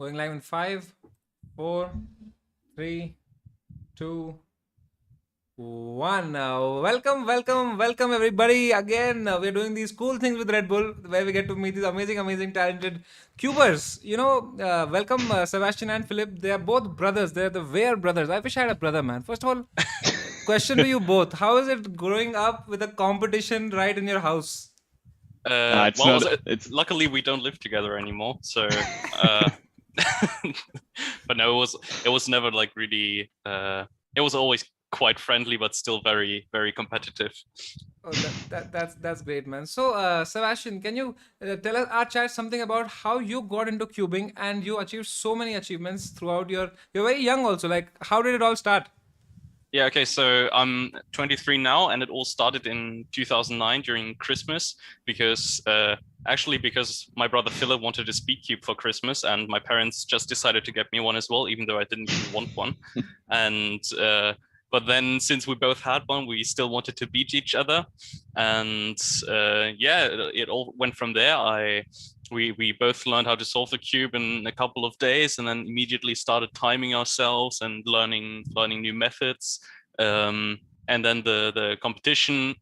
Going live in 5, 4, 3, 2, 1. Welcome, everybody. Again, we're doing these cool things with Red Bull where we get to meet these amazing, talented cubers. Welcome Sebastian and Philipp. They are both brothers. They're the Weyer brothers. I wish I had a brother, man. First of all, question to you both: how is it growing up with a competition right in your house? It's not. It's luckily we don't live together anymore. So, but no, it was never like really. It was always quite friendly, but still very competitive. Oh, that's great, man. So, Sebastian, can you tell our chat something about how you got into cubing and you achieved so many achievements throughout you're very young also. Like, how did it all start? Yeah, okay, so I'm 23 now, and it all started in 2009 during Christmas because my brother Philipp wanted a speedcube for Christmas, and my parents just decided to get me one as well, even though I didn't even want one. And but then since we both had one, we still wanted to beat each other, and it all went from there. We both learned how to solve the cube in a couple of days, and then immediately started timing ourselves and learning new methods. And then the competitions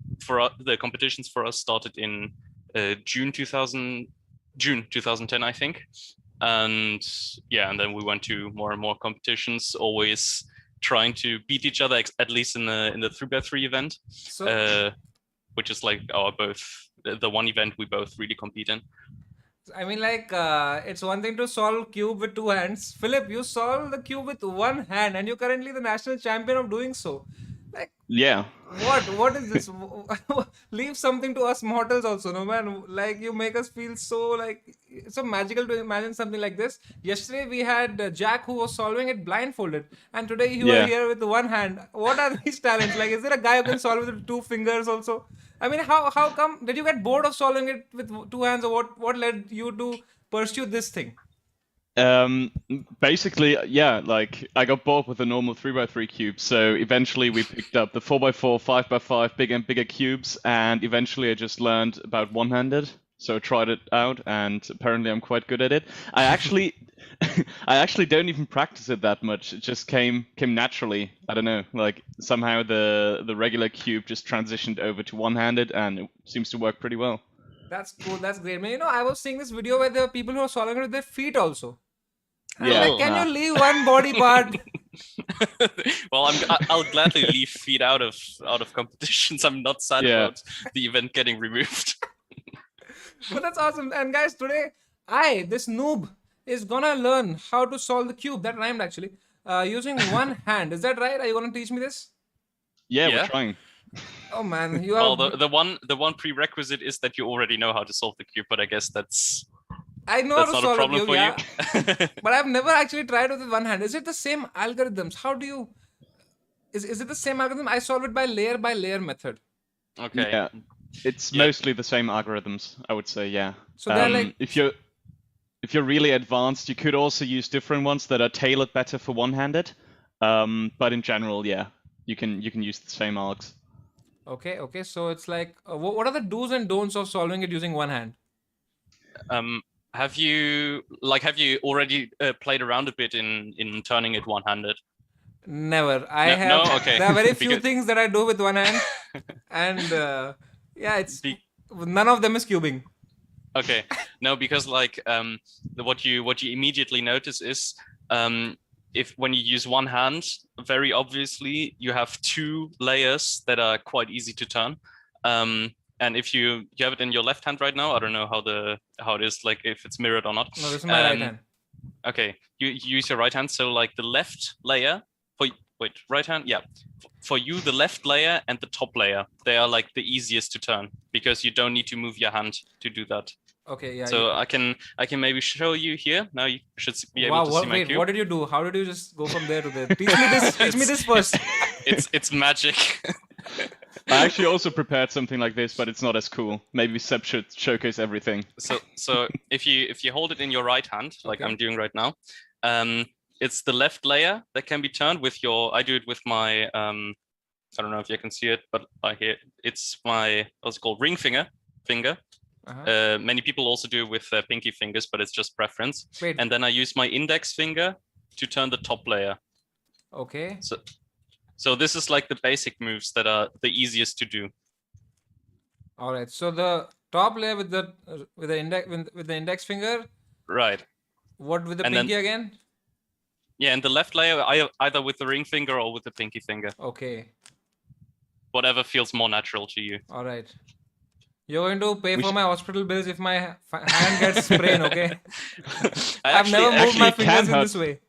for us started in June 2010, I think. And then we went to more and more competitions, always trying to beat each other, at least in the 3x3 event, which is like the one event we both really compete in. I mean, it's one thing to solve cube with two hands. Philip, you solve the cube with one hand, and you're currently the national champion of doing so. Like, yeah. What is this? Leave something to us mortals also, no man. Like, you make us feel so so magical to imagine something like this. Yesterday we had Jack who was solving it blindfolded, and today you are here with one hand. What are these talents? Like, is there a guy who can solve it with two fingers also? I mean, how come did you get bored of solving it with two hands, or what led you to pursue this thing? Basically, yeah, like I got bored with the normal 3x3 cube, so eventually we picked up the 4x4, 5x5, bigger and bigger cubes, and eventually I just learned about one-handed, so I tried it out, and apparently I'm quite good at it. I actually don't even practice it that much. It just came naturally. I don't know, like somehow the regular cube just transitioned over to one-handed, and it seems to work pretty well. That's cool. That's great, man. I was seeing this video where there are people who are solving it with their feet also. Yeah. Can you leave one body part? Well, I'll gladly leave feet out of competitions. I'm not sad about the event getting removed. But that's awesome. And guys, today this noob is gonna learn how to solve the cube. That rhymed actually. Using one hand. Is that right? Are you gonna teach me this? Yeah, we're trying. Oh man, you are. Well, the one prerequisite is that you already know how to solve the cube, but I guess I know that's how to not solve a problem for you. But I've never actually tried with one hand. Is it the same algorithms? How do you? Is it the same algorithm? I solve it by layer method. Okay. Yeah, it's mostly the same algorithms, I would say. Yeah. So they're like. If you're really advanced, you could also use different ones that are tailored better for one-handed. But in general, yeah, you can use the same algs. Okay. So it's like, what are the do's and don'ts of solving it using one hand? Have you already played around a bit in turning it one-handed? Never. No, okay. There are very few things that I do with one hand, and it's none of them is cubing. Okay, no, because what you immediately notice is when you use one hand, very obviously you have two layers that are quite easy to turn. And if you have it in your left hand right now, I don't know how it is, like if it's mirrored or not. No, this is my right hand. Okay, you use your right hand, so like the left layer right hand, yeah. For you, the left layer and the top layer, they are like the easiest to turn because you don't need to move your hand to do that. Okay, yeah. So I can maybe show you here. Now you should be able to see my cube. What did you do? How did you just go from there to there? Teach me this first. It's magic. I actually also prepared something like this, but it's not as cool. Maybe Seb should showcase everything. So if you hold it in your right hand, like I'm doing right now, it's the left layer that can be turned with I do it with my, I don't know if you can see it, but it's my, what's it called, ring finger. Many people also do it with their pinky fingers, but it's just preference. Wait. And then I use my index finger to turn the top layer. Okay. So this is like the basic moves that are the easiest to do. All right. So the top layer with the index finger. Right. What with the And pinky then, again? Yeah, and the left layer either with the ring finger or with the pinky finger. Okay. Whatever feels more natural to you. All right. You're going to pay for my hospital bills if my hand gets sprained, okay? I've never moved my fingers in this way.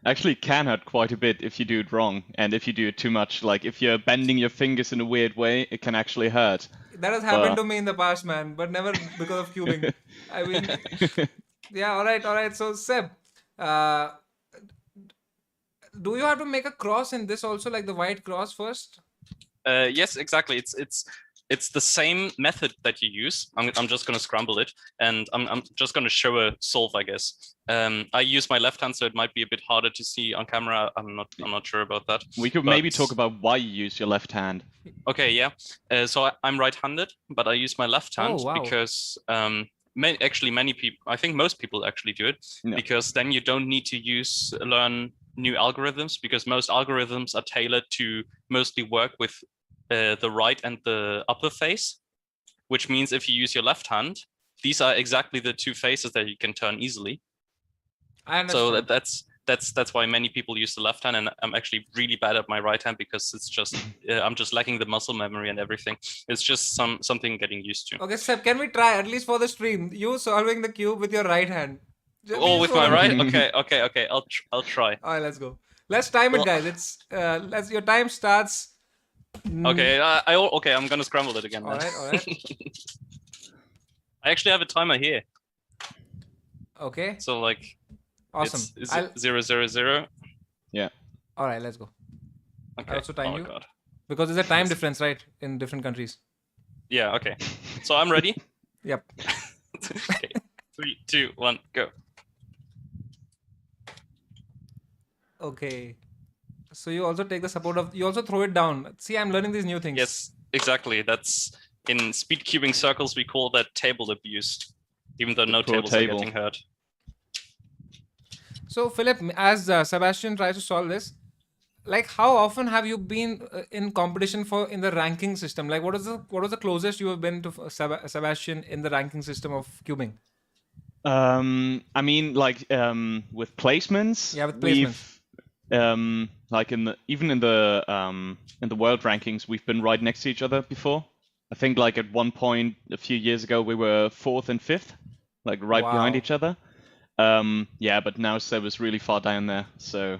Actually, it can hurt quite a bit if you do it wrong, and if you do it too much. Like if you're bending your fingers in a weird way, it can actually hurt. That has happened to me in the past, man, but never because of cubing. I mean, yeah. All right. So Seb, do you have to make a cross in this also, like the white cross first? Yes, exactly. It's the same method that you use. I'm just going to scramble it, and I'm just going to show a solve, I guess. I use my left hand, so it might be a bit harder to see on camera. I'm not sure about that. We could maybe talk about why you use your left hand. Okay, yeah. So I'm right-handed, but I use my left hand because many people, I think most people actually do it, because then you don't need to learn new algorithms, because most algorithms are tailored to mostly work with the right and the upper face, which means if you use your left hand, these are exactly the two faces that you can turn easily. I understand. So that's why many people use the left hand, and I'm actually really bad at my right hand because it's just I'm just lacking the muscle memory and everything. It's just something getting used to. Okay, Seb, can we try at least for the stream? You solving the cube with your right hand. With my right? Okay. I'll try. All right, let's go. Let's time it, guys. It's your time starts. Okay, I'm gonna scramble it again. All right. I actually have a timer here. Okay. So like, awesome. It's 000. Yeah. All right, let's go. Okay. I also time you. God. Because there's a time difference, right, in different countries. Yeah. Okay. So I'm ready. Yep. Okay. 3, 2, 1, go. Okay. So you also take the support of, you also throw it down. See, I'm learning these new things. Yes, exactly. That's in speed cubing circles, we call that table abuse, even though no tables are getting hurt. So Philip, as Sebastian tries to solve this, like how often have you been in competition in the ranking system? Like what was the closest you have been to Sebastian in the ranking system of cubing? I mean, like with placements. Yeah, with placements. Like even in the world rankings, we've been right next to each other before. I think like at one point a few years ago we were 4th and 5th, like right behind each other. Yeah, but now Seb is really far down there, so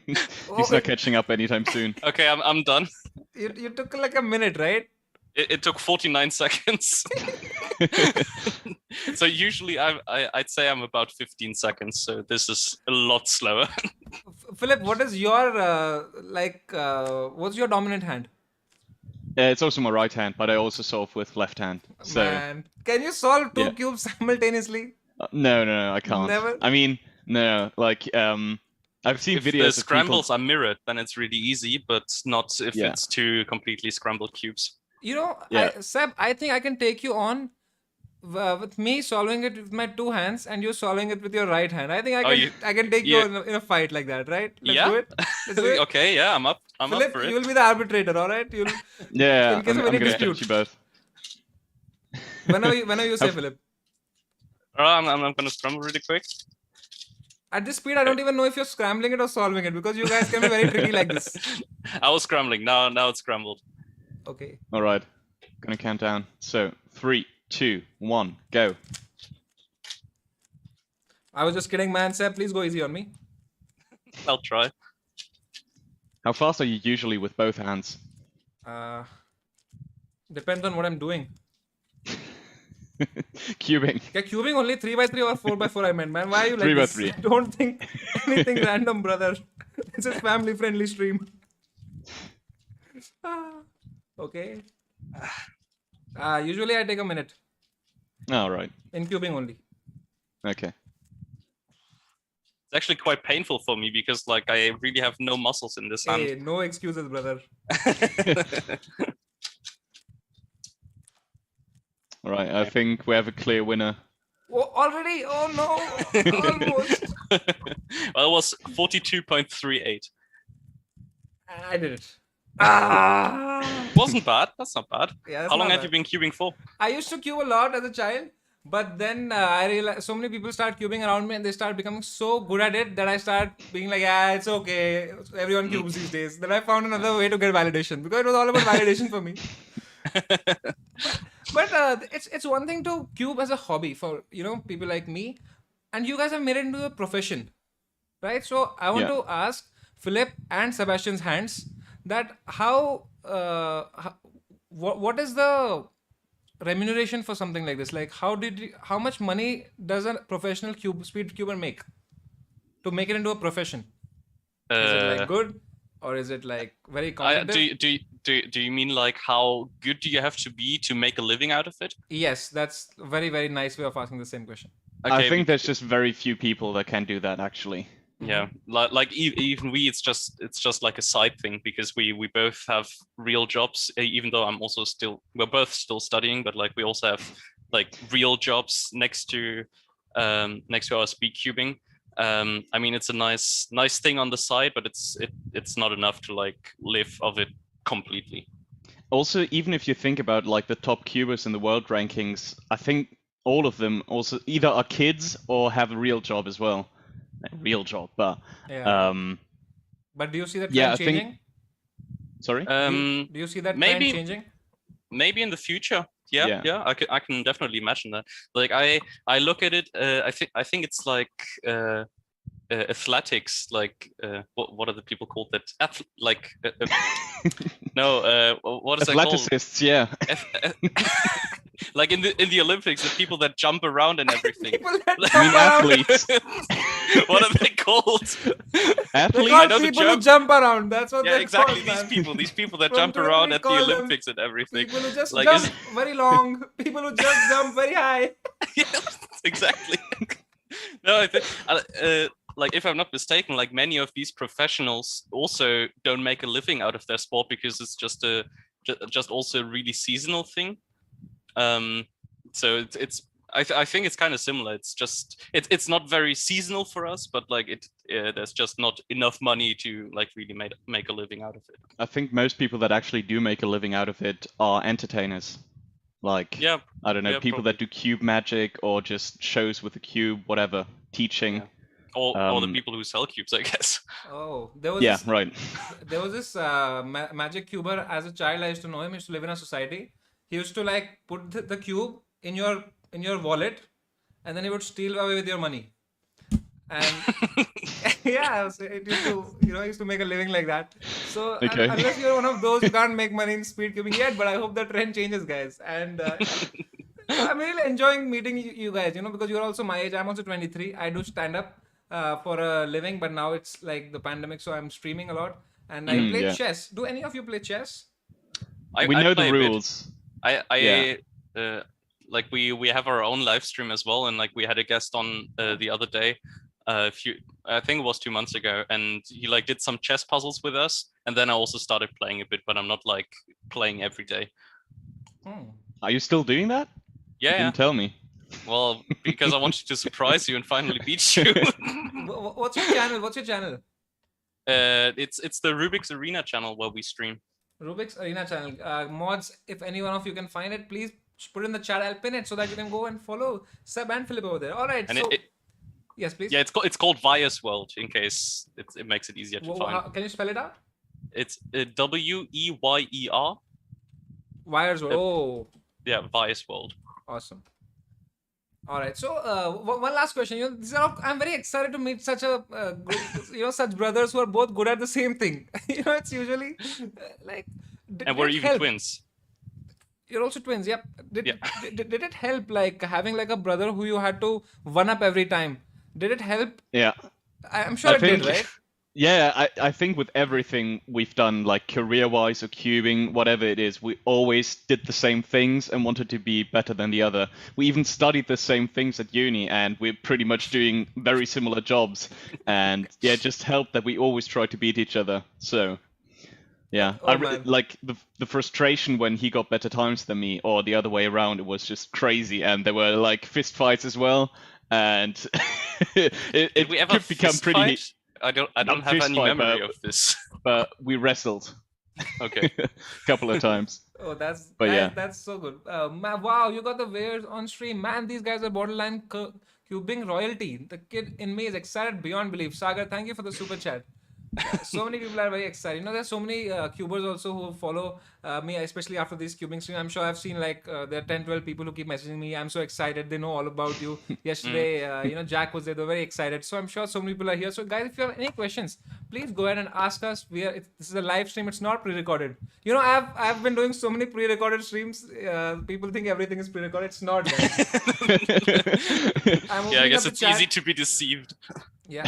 he's not catching up anytime soon. Okay, I'm done. You took like a minute, right? It took 49 seconds. So usually I'd say I'm about 15 seconds. So this is a lot slower. Philip, what is your what's your dominant hand? It's also my right hand, but I also solve with left hand. So man, can you solve two cubes simultaneously? No, I can't. Never. I mean, no, like I've seen videos. If the scrambles are mirrored, then it's really easy, but not if it's two completely scrambled cubes. You know, Seb, I think I can take you on with me solving it with my two hands and you solving it with your right hand. I think I can take you in a fight like that, right? Let's do it. Let's do it. Okay, yeah, I'm up. Philip, up for it. You'll be the arbitrator, all right? I'm gonna judge you both. Whenever you say, Philip. I'm gonna scramble really quick. At this speed, I don't even know if you're scrambling it or solving it because you guys can be very tricky like this. I was scrambling. Now it's scrambled. Okay. All right. Gonna count down. So 3, 2, 1, go. I was just kidding, man. Seb, please go easy on me. I'll try. How fast are you usually with both hands? Depends on what I'm doing. Cubing. Yeah, cubing only 3x3 or 4x4 I meant, man. Why are you like 3x3. this? Don't think anything random, brother. This is family-friendly stream. Okay. Usually I take a minute. All right. In cubing only. Okay. It's actually quite painful for me because like I really have no muscles in this hand. Hey, no excuses, brother. All right, I Okay. think we have a clear winner. Oh, already? Oh no, almost. Well, it was 42.38. I did it. Ah. Wasn't bad. That's not bad. Yeah, that's How long not have you bad. been cubing for? I used to cube a lot as a child, but then I realized so many people start cubing around me and they start becoming so good at it that I start being like, yeah, it's okay. Everyone cubes these days. Then I found another way to get validation because it was all about validation for me. But it's one thing to cube as a hobby for people like me, and you guys have made it into a profession, right? So I want Yeah. to ask Philip and Sebastian's hands that what is the remuneration for something like this? Like how much money does a professional speed cuber make to make it into a profession? Is it like good, or is it like very competitive? Do you mean like how good do you have to be to make a living out of it? Yes, that's a very, very nice way of asking the same question. I Okay, think there's just very few people that can do that actually. yeah, like even we, it's just like a side thing because we both have real jobs. Even though we're both still studying, but like we also have like real jobs next to our speed cubing. I mean, it's a nice thing on the side, but it's not enough to like live of it completely. Also, even if you think about like the top cubers in the world rankings, I think all of them also either are kids or have a real job as well. A real job, but Yeah. But do you see the trend yeah, I changing? think. Sorry. Do you see that maybe- trend changing? Maybe in the future. Yeah. I can definitely imagine that. Like I look at it. I think it's like athletics. Like what are the people called that? No. What is that called? Athleticists, yeah. Like in the Olympics, the people that jump around and everything. People that Like- I mean jump around. athletes. What are they called? They're Athletes? called know the people who joke. jump around. That's what Yeah, they're exactly. called, These people that From jump Twitter, around we at the call them Olympics and everything. People who just Like, jump is- very long. People who just jump very high. Yeah, exactly. No, I think like if I'm not mistaken, like many of these professionals also don't make a living out of their sport because it's just also a really seasonal thing. So I think it's kind of similar. It's just it's not very seasonal for us, but like there's just not enough money to like really make a living out of it. I think most people that actually do make a living out of it are entertainers. Like, Yeah, I don't know, yeah, people that do cube magic or just shows with a cube, whatever, teaching. Yeah. Or the people who sell cubes, I guess. Oh, there was Yeah, this, right. there was this magic cuber. As a child, I used to know him. He used to live in a society. He used to like put the cube in your wallet, and then he would steal away with your money. And yeah, so it used to he used to make a living like that. So Okay. unless you're one of those who can't make money in speed cubing yet, but I hope the trend changes, guys. And I'm really enjoying meeting you guys. Because you're also my age. I'm also 23. I do stand up for a living, but now it's like the pandemic, so I'm streaming a lot. And I play yeah. chess. Do any of you play chess? We I know play the a bit. rules. Like we have our own live stream as well, and like we had a guest on the other day, I think it was 2 months ago, and he like did some chess puzzles with us, and then I also started playing a bit, but I'm not like playing every day. Are you still doing that? You Yeah. didn't tell me. Well, because I wanted to surprise you and finally beat you. What's your channel? What's your channel? It's the Rubik's Arena channel where we stream. Rubik's Arena channel. Mods, if any one of you can find it, please put it in the chat. I'll pin it so that you can go and follow Seb and Philip over there. All right. And So yes, please. yeah, it's called Weyers World in case it makes it easier to find. Can you spell it out? It's Weyer. Wires. Oh, Yeah, Weyers World. awesome. All right. So one last question. I'm very excited to meet such a such brothers who are both good at the same thing. It's usually like. And we're even twins. You're also twins, yep. Yeah. Did it help, like having like a brother who you had to one up every time? Did it help? Yeah. I'm sure it did, right? Yeah, I think with everything we've done, like career-wise or cubing, whatever it is, we always did the same things and wanted to be better than the other. We even studied the same things at uni, and we're pretty much doing very similar jobs. And yeah, it just helped that we always try to beat each other. So Yeah, Oh man. like the frustration when he got better times than me, or the other way around. It was just crazy, and there were like fist fights as well, and Did we it ever could become fist pretty fight? I don't not have fist any fight, memory of this. but we wrestled Okay. a couple of times. Oh, that's But guys, yeah. that's so good. Wow, you got the Weyers on stream. Man, these guys are borderline cubing royalty. The kid in me is excited beyond belief. Sagar, thank you for the super chat. So many people are very excited. You know, there's so many cubers also who follow me, especially after this cubing stream. I'm sure I've seen like there are 10, 12 people who keep messaging me. I'm so excited. They know all about you. Yesterday, you know, Jack was there. They're very excited. So I'm sure so many people are here. So guys, if you have any questions, please go ahead and ask us. This is a live stream. It's not pre-recorded. You know, I've been doing so many pre-recorded streams. People think everything is pre-recorded. It's not. Guys. Yeah, I guess it's easy to be deceived. Yeah.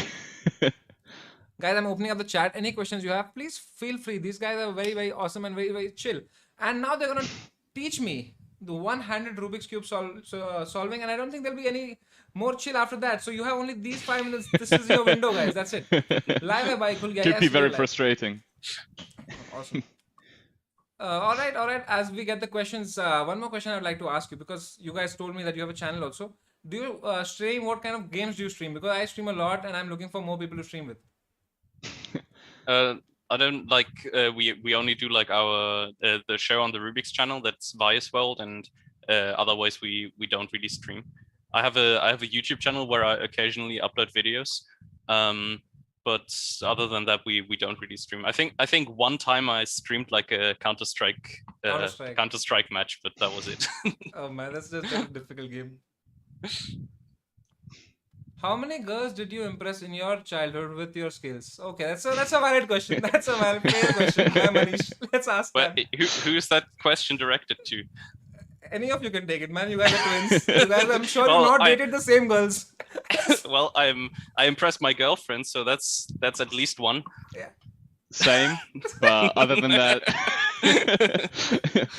Guys, I'm opening up the chat. Any questions you have, please feel free. These guys are very, very awesome and very, very chill. And now they're going to teach me the one-handed Rubik's Cube solving. And I don't think there'll be any more chill after that. So you have only these 5 minutes. This is your window, guys. That's it. Live by Cool. Could be very frustrating. Awesome. All right. As we get the questions, one more question I'd like to ask you, because you guys told me that you have a channel also. Do you stream? What kind of games do you stream? Because I stream a lot and I'm looking for more people to stream with. I don't like we only do like our the show on the Rubik's channel, that's Weyers World, and otherwise we don't really stream. I have a YouTube channel where I occasionally upload videos, but other than that we don't really stream. I think one time I streamed like a Counter-Strike match, but that was it. Oh man, that's just a difficult game. How many girls did you impress in your childhood with your skills? Okay, that's a valid question. That's a valid fair question. Manish. Let's ask But that. who is that question directed to? Any of you can take it, man. You guys are twins. You guys, I'm sure Well, you've not dated the same girls. Well, I impressed my girlfriend, so that's at least one. Yeah. Same, but other than that,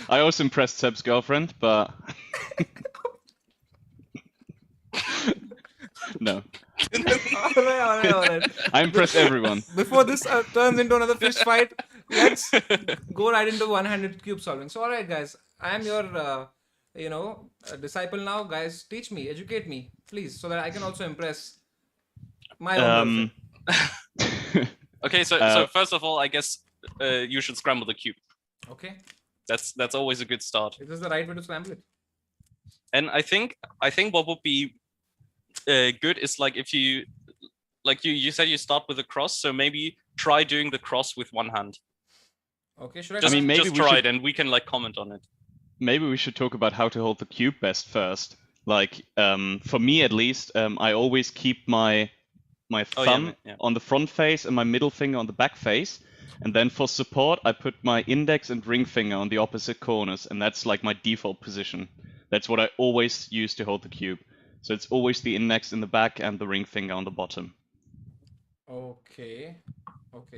I also impressed Seb's girlfriend, but no. All right. I impressed everyone. Before this turns into another fist fight, let's go right into one-handed cube solving. So, all right, guys, I am your, disciple now. Guys, teach me, educate me, please, so that I can also impress my own girlfriend. Okay, so first of all, I guess you should scramble the cube. Okay. That's always a good start. Is this the right way to scramble it? And I think what would be good is like if you said you start with a cross, so maybe try doing the cross with one hand. Okay, should I? Just, maybe just we try should- it, and we can like comment on it. Maybe we should talk about how to hold the cube best first. Like, for me at least, I always keep my thumb yeah. on the front face and my middle finger on the back face. And then for support, I put my index and ring finger on the opposite corners. And that's like my default position. That's what I always use to hold the cube. So it's always the index in the back and the ring finger on the bottom. Okay.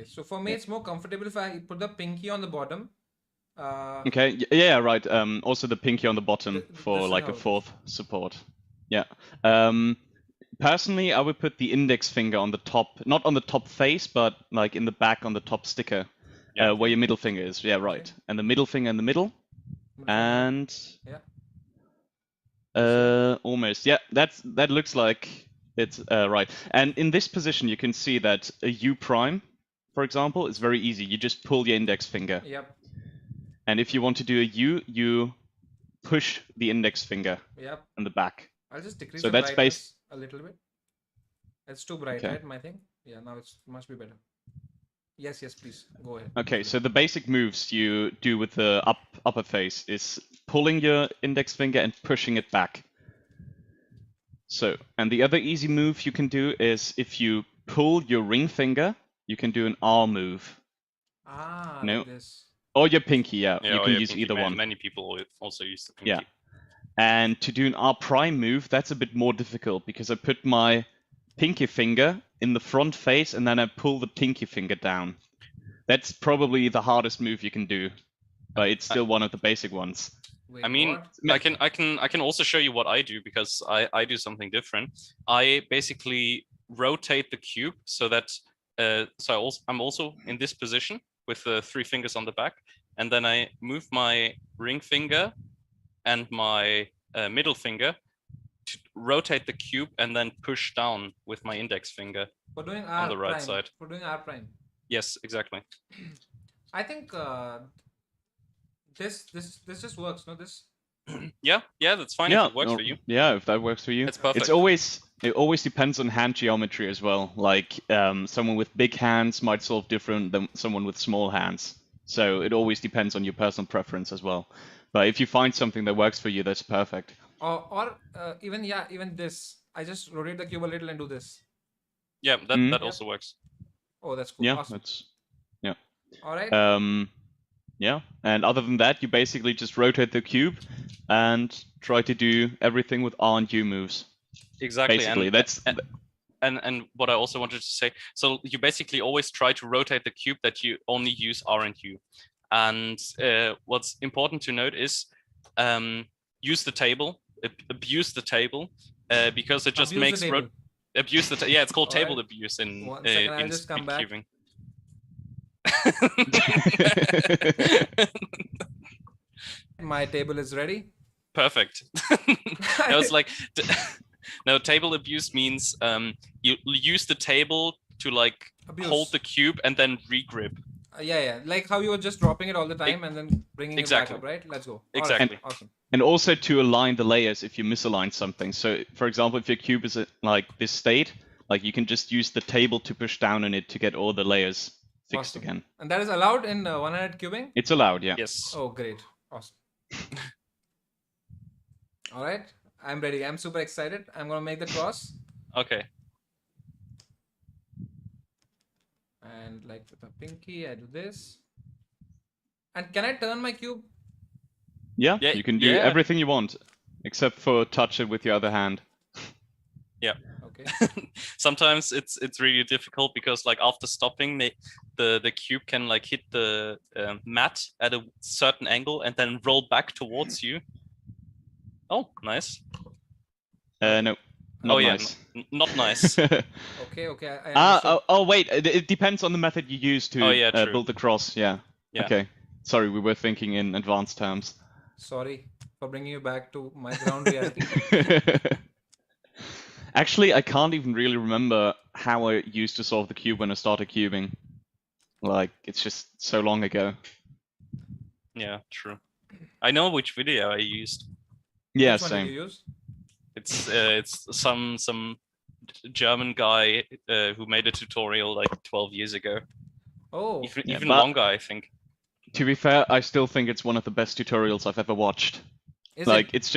So for me, it's more comfortable if I put the pinky on the bottom. Okay, yeah, right. Also the pinky on the bottom This for is like how a it is. fourth support. Yeah. Personally, I would put the index finger on the top, not on the top face, but like in the back on the top sticker, Yeah. where your middle finger is. Yeah, right. Okay. And the middle finger in the middle, and Yeah. almost. Yeah, that looks like it's right. And in this position, you can see that a U prime, for example, is very easy. You just pull your index finger. Yep. And if you want to do a U, you push the index finger Yep. in the back. I'll just decrease So the that's brightness a little bit. It's too bright, Okay. right? My thing. Yeah. Now it must be better. Yes. Please go ahead. Okay, so the basic moves you do with the upper face is pulling your index finger and pushing it back. So, and the other easy move you can do is if you pull your ring finger, you can do an R move. No. Like this. Or your pinky, yeah. Yeah, You or can your use pinky. either one. Many people also use the pinky. Yeah. And to do an R prime move, that's a bit more difficult because I put my pinky finger in the front face and then I pull the pinky finger down. That's probably the hardest move you can do, but it's still one of the basic ones. Wait, I mean, what? I can also show you what I do, because I do something different. I basically rotate the cube so that I'm also in this position with the 3 fingers on the back, and then I move my ring finger and my middle finger to rotate the cube and then push down with my index finger For doing on R the right prime. side. For doing R prime. Yes, exactly. I think this just works. No, this. Yeah, that's fine Yeah, if it works no, for you. yeah, if that works for you. It's perfect. It always depends on hand geometry as well. Like someone with big hands might solve different than someone with small hands. So it always depends on your personal preference as well. But if you find something that works for you, that's perfect. Or even this. I just rotate the cube a little and do this. Yeah, that also works. Oh, that's cool. Yeah, Awesome. that's yeah. All right. Yeah, and other than that, you basically just rotate the cube and try to do everything with R and U moves. Exactly. Basically, and what I also wanted to say, so you basically always try to rotate the cube that you only use R and U. And what's important to note is use the table, abuse the table, because it just Abuse makes the table. abuse the yeah, it's called All right. table abuse in One second, I'll in just come back. speedcubing. My table is ready. Perfect. I was like, no, table abuse means you use the table to like Abuse. hold the cube and then regrip. Yeah. Like how you were just dropping it all the time and then bringing Exactly. it back up, right? Let's go. All Exactly. right. Awesome. And also to align the layers if you misalign something. So, for example, if your cube is like this state, like you can just use the table to push down on it to get all the layers fixed Awesome. again. And that is allowed in one-handed cubing? It's allowed, yeah. Yes. Oh, great. Awesome. All right. I'm ready. I'm super excited. I'm going to make the cross. Okay. And like with a pinky, I do this. And can I turn my cube? Yeah, Yeah, you can do yeah. everything you want, except for touch it with your other hand. Yeah. Okay. Sometimes it's really difficult because like after stopping, the cube can like hit the mat at a certain angle and then roll back towards you. Oh, nice. No, not yeah, nice. Not nice. Okay. I understood. Oh, wait. It depends on the method you use to true. build the cross. Yeah. Okay. Sorry, we were thinking in advanced terms. Sorry for bringing you back to my ground reality. Actually, I can't even really remember how I used to solve the cube when I started cubing. Like, it's just so long ago. Yeah, true. I know which video I used. Yeah, Which one same. did you use? It's some German guy who made a tutorial like 12 years ago. Oh, Even but- longer, I think. To be fair, I still think it's one of the best tutorials I've ever watched. is Like, it?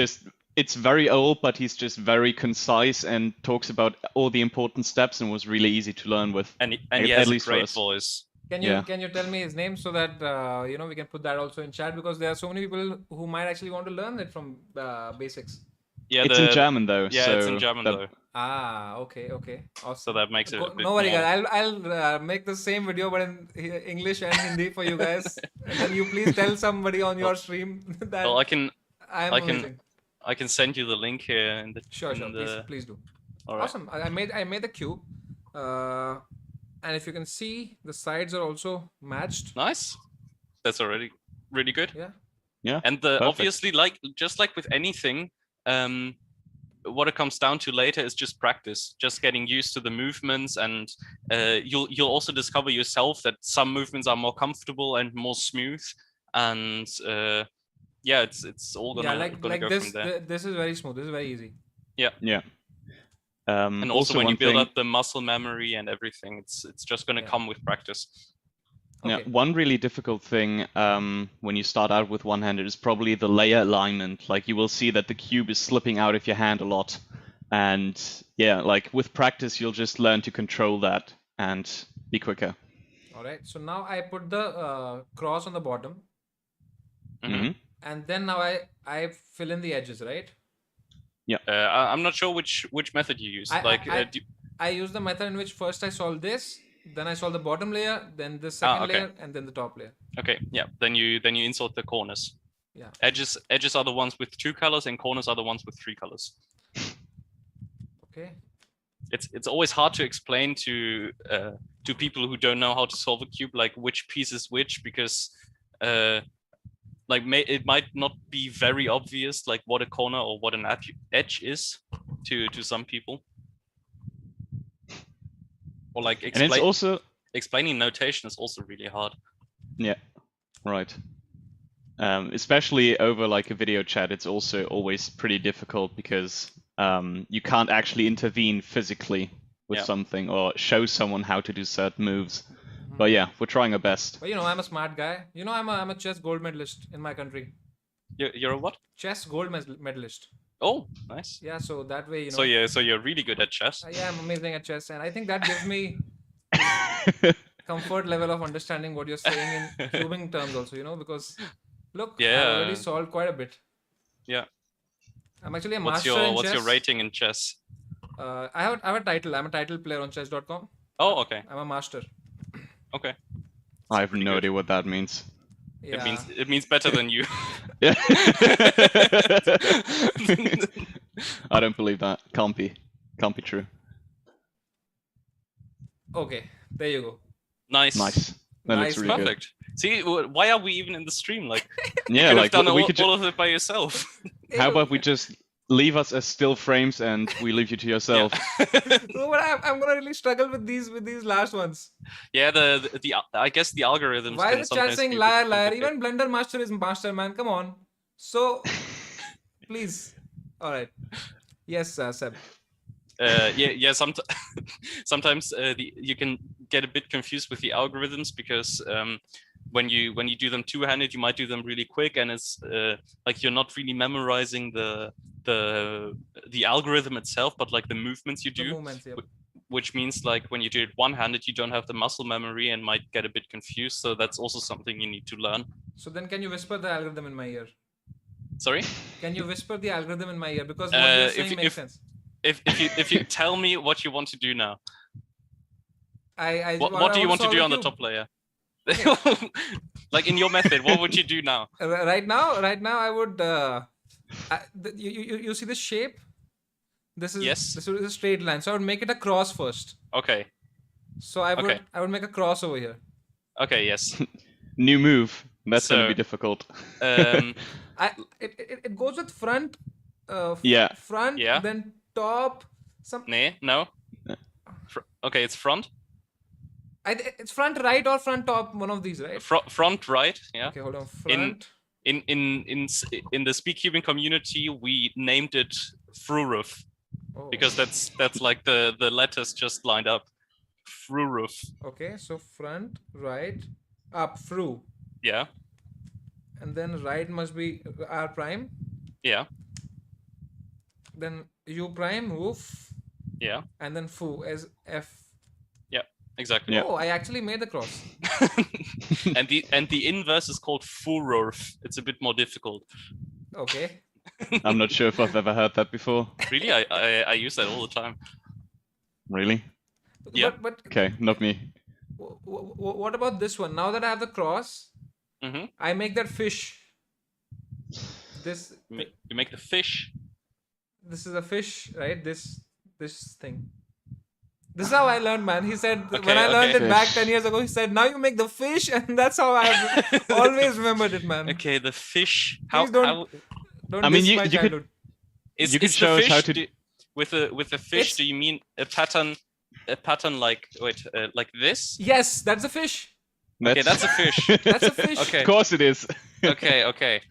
it's very old, but he's just very concise and talks about all the important steps and was really easy to learn with. And he At has a least for great us. voice. Can you tell me his name so that we can put that also in chat, because there are so many people who might actually want to learn it from basics. Yeah, It's in German though. Yeah, so it's in German though. Ah, okay, awesome. So that makes it a bit No worry, more... guys. I'll make the same video but in English and Hindi for you guys. And then you please tell somebody on your stream that Well, I'm I amazing. can send you the link here in the Sure, in the... please do. All right. Awesome. I made the cube, and if you can see, the sides are also matched. Nice. That's already really good. Yeah. And Perfect. obviously, just like with anything, what it comes down to later is just practice, just getting used to the movements, and you'll also discover yourself that some movements are more comfortable and more smooth, and it's all gonna go this. from there. This is very smooth. This is very easy. Yeah. And also when one you build thing- up the muscle memory and everything, it's just gonna come with practice. Yeah, Okay. one really difficult thing when you start out with one-handed is probably the layer alignment. Like you will see that the cube is slipping out of your hand a lot. And yeah, like with practice, you'll just learn to control that and be quicker. All right. So now I put the cross on the bottom, Mm-hmm. and then now I fill in the edges, right? I'm not sure which method you use. I use the method in which first I solve this, then I solve the bottom layer, then the second okay. layer, and then the top layer. Okay, yeah. Then you insert the corners. Yeah. Edges are the ones with 2 colors, and corners are the ones with 3 colors. Okay. it's always hard to explain to people who don't know how to solve a cube, like which piece is which, because like it might not be very obvious, like what a corner or what an edge is to some people, or like And it's also explaining notation is also really hard. Yeah, right. Especially over like a video chat, it's also always pretty difficult because you can't actually intervene physically with something or show someone how to do certain moves. But yeah, we're trying our best. But I'm a smart guy. I'm a chess gold medalist in my country. You're a what? Chess gold medalist. Oh, nice. Yeah, so that way, So you're really good at chess. Yeah, I'm amazing at chess, and I think that gives me comfort level of understanding what you're saying in cubing terms also, because look, I already solved quite a bit. Yeah. I'm actually a master in chess. What's your rating in chess? I have a title. I'm a title player on chess.com. Oh, okay. I'm a master. Okay. I have no idea what that means. Yeah. It means better than you. Yeah. I don't believe that. Can't be true. Okay, there you go. Nice. That looks really perfect. Good. See, why are we even in the stream? Like, yeah, you could like have done we all could of it by yourself. How about we just leave us as still frames and we leave you to yourself? No, but I'm gonna really struggle with these last ones. Yeah, I guess the algorithms. Why can is the chat sometimes saying be a bit liar, liar? complicated. Even Blender Master is master, man. Come on. So, please. All right. Yes, Seb. Yeah. Sometimes you can get a bit confused with the algorithms because when you do them two-handed, you might do them really quick, and it's like you're not really memorizing the algorithm itself, but like the movements you do. The movements, yeah. Which means like when you do it one-handed, you don't have the muscle memory and might get a bit confused. So that's also something you need to learn. So then, can you whisper the algorithm in my ear? Sorry? Can you whisper the algorithm in my ear, because what you're saying makes sense. If you tell me what you want to do now. What do you want to do on the top layer? Like in your method, what would you do now? Right now, I would. You see this shape? This is a straight line. So I would make it a cross first. Okay. So I would make a cross over here. Okay. Yes. New move. That's gonna be difficult. It goes with front. Front. Yeah. Then top. No. Okay, it's front. It's front right or front top. One of these, right? Front right. Yeah. Okay, hold on. Front. In the speedcubing community, we named it Fruruf. Oh. Because that's like the letters just lined up. Fruruf. Okay, so front, right, up, fru. Yeah. And then right must be R prime. Yeah. Then U prime, woof. Yeah. And then foo as F. Yeah, exactly. Yeah. Oh, I actually made the cross. and the inverse is called Fururf. It's a bit more difficult. Okay. I'm not sure if I've ever heard that before. Really? I use that all the time. Really? Yeah. But okay, not me. What about this one? Now that I have the cross, I make that fish. You make the fish. This is a fish, right? This thing. This is how I learned, man. He said when I learned it back 10 years ago, he said, now you make the fish, and that's how I have always remembered it, man. Okay, the fish. Please don't diss my childhood. You could show us how to do. With the fish, do you mean a pattern like like this? Yes, that's a fish. Okay, that's a fish. That's a fish. Okay. Of course it is. Okay.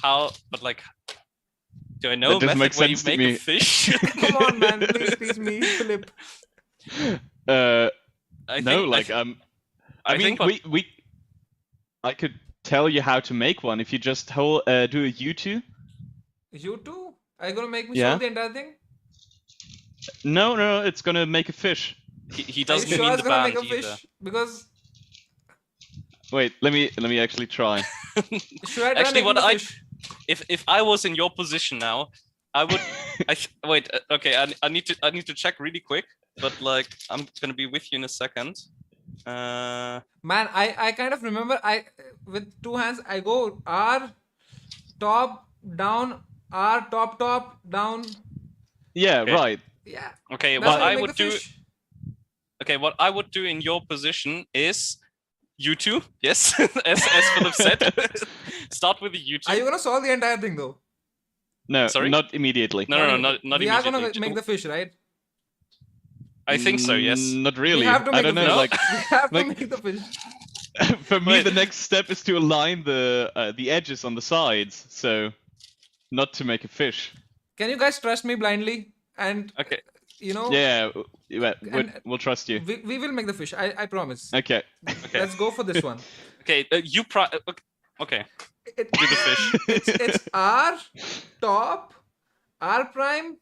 How? But like, do I know a method where you make a fish? Come on, man. Please teach me, Philipp. I could tell you how to make one if you just do a U2. U2? Are you gonna make me solve the entire thing? No, it's gonna make a fish. He doesn't mean the it's gonna band make a either. fish? Because wait, let me actually try. Should I try actually, making the fish? If I was in your position now, I would. Wait. Okay, I need to check really quick. But like, I'm gonna be with you in a second. Man, I kind of remember. With two hands I go R, top, down, R, top, down. Yeah, Okay. right. Yeah. Okay, That's what how you I make would the do. fish. Okay, what I would do in your position is you two. Yes, as Philip said, start with the you Are you two. gonna solve the entire thing though? No, Sorry? not immediately. No, not We are immediately. gonna make the fish, right? I think so. Yes. Not really. We have to I make don't the know. fish. Like, We have to like- make the fish. for me, Wait. the next step is to align the edges on the sides, so not to make a fish. Can you guys trust me blindly? And Okay. you know, Yeah, And- we'll trust you. we will make the fish. I promise. Okay. Okay. Let's go for this one. Okay. Okay. It, Do the fish. it's R top, R prime,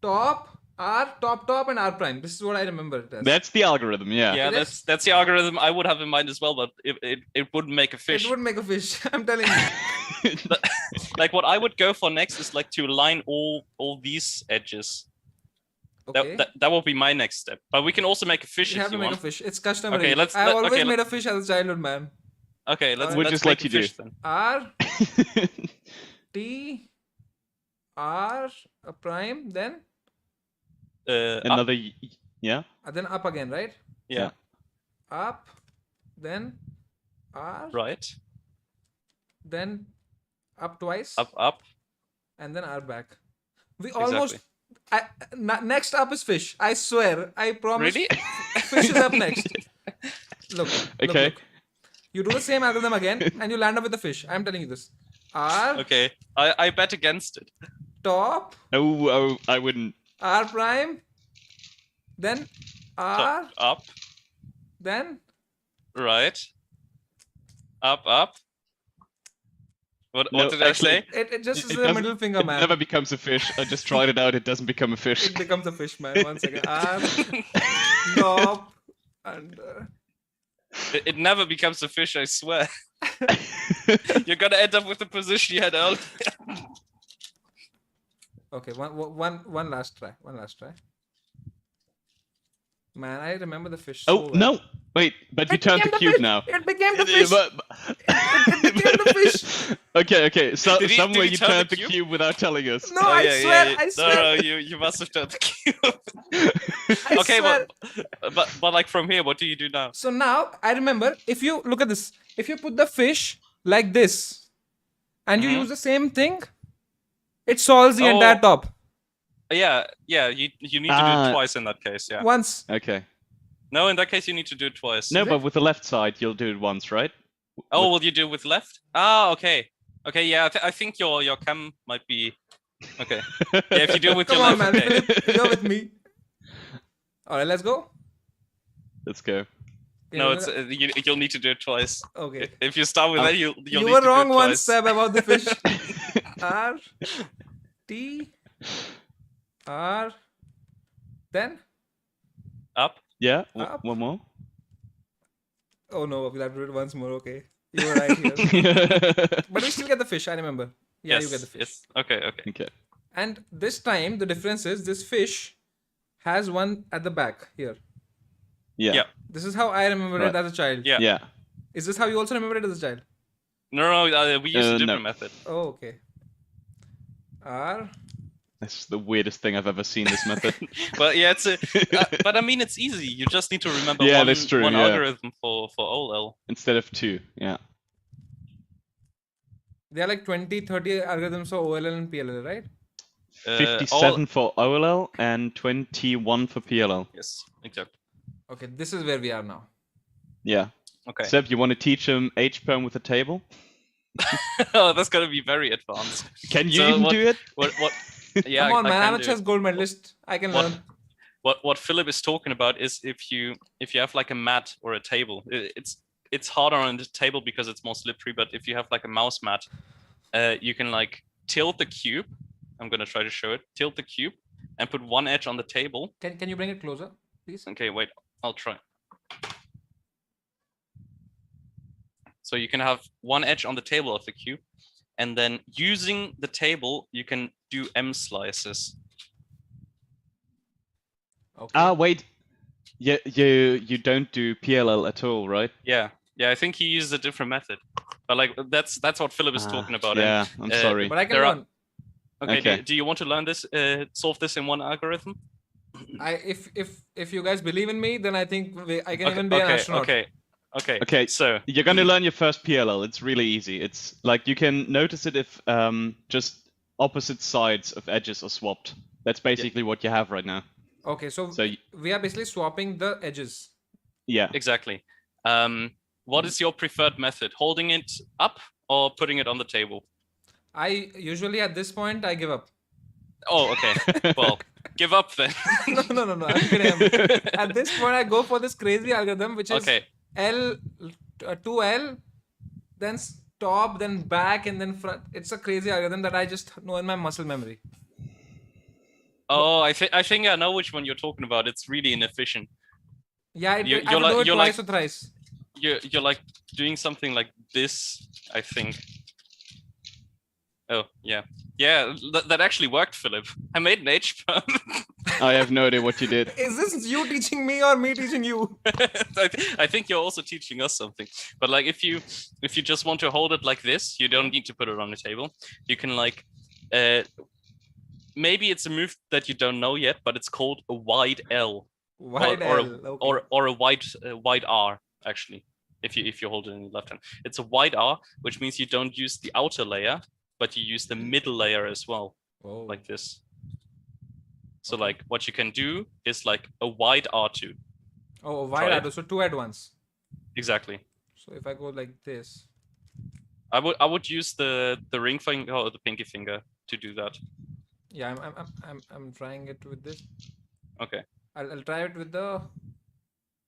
top, R top, and R prime. This is what I remember it as. That's the algorithm. Yeah. Yeah, It is? that's the algorithm I would have in mind as well, but it wouldn't make a fish. It would make a fish. I'm telling you. Like what I would go for next is like to align all these edges. Okay. That will be my next step. But we can also make a fish We have if to you make want. a fish. It's customary. Okay, let's- I've let- always okay, made a fish as a childhood, man. Okay, let's We'll let's just make let a you do. fish then. R T R a prime, then Up, Another. Yeah. then up again, right? yeah, Up, then R, right. then up twice, Up. and then R back. We almost. Next up is fish. I swear. I promise. Really? Fish is up next. Look. Okay. Look. You do the same algorithm again, and you land up with the fish. I'm telling you this. R Okay, I bet against it. top, Oh, I wouldn't. R prime, then R, Up, then right. Up. What No, did I actually- say? it just is It a doesn't- middle finger, It man. never becomes a fish. I just tried it out. It doesn't become a fish. It becomes a fish, man. 1 second. R top and It never becomes a fish, I swear. You're gonna end up with the position you had earlier. okay. One last try. One last try. Man, I remember the fish. So Oh well. no! Wait, but you It turned the became cube fish. now. It became the Yeah, fish. but- It became the fish. Okay. So Did he somewhere you turn turned the the cube? cube without telling us. No, I swear. I swear. No, you must have turned the cube. I Okay, swear. but like from here, what do you do now? So now I remember, if you look at this, if you put the fish like this and you Mhm. use the same thing, it solves the Oh. entire top Yeah, you need to do it twice in that case, yeah. once. Okay. No, in that case you need to do it twice. No, Is but it? with the left side, you'll do it once, right? Oh, will you do it with left? Ah, okay. Okay, yeah, I think your cam might be okay. Yeah, if you do it with Come your on, left, man. okay. Philip, you're with me. All right, let's go. Let's go. No, Yeah, it's you'll need to do it twice. okay. If you start with that, you'll You need were to wrong do it once, twice. Seb, about the fish. R T R then Up. Yeah. Up. One more. oh no, we'll have to do it once more. Okay, you were right here. But we still get the fish. I remember. Yeah, yes, you get the fish. Yes. Okay. Okay. And this time the difference is this fish has one at the back here. Yeah. Yeah. This is how I remember Right. it as a child. Yeah. Yeah. Is this how you also remember it as a child? No, we use a No. different method. Oh, okay. R. That's the weirdest thing I've ever seen. This method. But yeah, it's but I mean it's easy. You just need to remember Yeah, one, that's true, one yeah. algorithm for OLL. Instead of two. Yeah. There are like 20, 30 algorithms for OLL and PLL, right? 57 for OLL and 21 for PLL. Yes, exactly. Okay, this is where we are now. Yeah. Okay. Seb, you want to teach him H-perm with a table? Oh, that's gonna be very advanced. Can you So even what- do it? What? Yeah, Come on, I man. can I'm a do chess it. gold medalist. I can What- learn. What Philip is talking about is if you have like a mat or a table, it's harder on the table because it's more slippery. But if you have like a mouse mat, you can like tilt the cube. I'm gonna try to show it. Tilt the cube and put one edge on the table. Can you bring it closer, please? Okay, wait, I'll try. So you can have one edge on the table of the cube, and then using the table, you can do M slices. Okay. Ah, wait. Yeah, you don't do PLL at all, right? Yeah, I think he uses a different method, but like that's what Philip is talking about. and, Yeah, I'm sorry. But I can there are- learn. Okay. Okay. Do you want to learn this? Solve this in one algorithm? if you guys believe in me, then I think I can even be an astronaut. Okay, So you're gonna learn your first PLL. It's really easy. It's like you can notice it if just opposite sides of edges are swapped. That's basically what you have right now. Okay, so So we are basically swapping the edges. yeah, exactly. What is your preferred method? Holding it up or putting it on the table? I usually at this point I give up. Oh, okay. Well, give up then. No. I'm kidding. At this point, I go for this crazy algorithm, which is Okay. L, 2L, then stop, then back, and then front. It's a crazy algorithm that I just know in my muscle memory. Oh, I think I know which one you're talking about. It's really inefficient. Yeah, I You're have to do it twice or thrice. You're like doing something like this, I think. Oh, yeah. Yeah, that actually worked, Philip. I made an H perm. I have no idea what you did. Is this you teaching me or me teaching you? I think you're also teaching us something. But like if you just want to hold it like this, you don't need to put it on the table. You can like maybe it's a move that you don't know yet, but it's called a wide L. Wide or L. Okay. or a wide R actually. If you hold it in your left hand. It's a wide R, which means you don't use the outer layer, but you use the middle layer as well. Whoa. Like this. So Okay. like what you can do is like a wide R2. Oh, a wide R2, so two at once. Exactly. So if I go like this. I would use the ring finger or the pinky finger to do that. Yeah, I'm trying it with this. Okay. I'll try it with the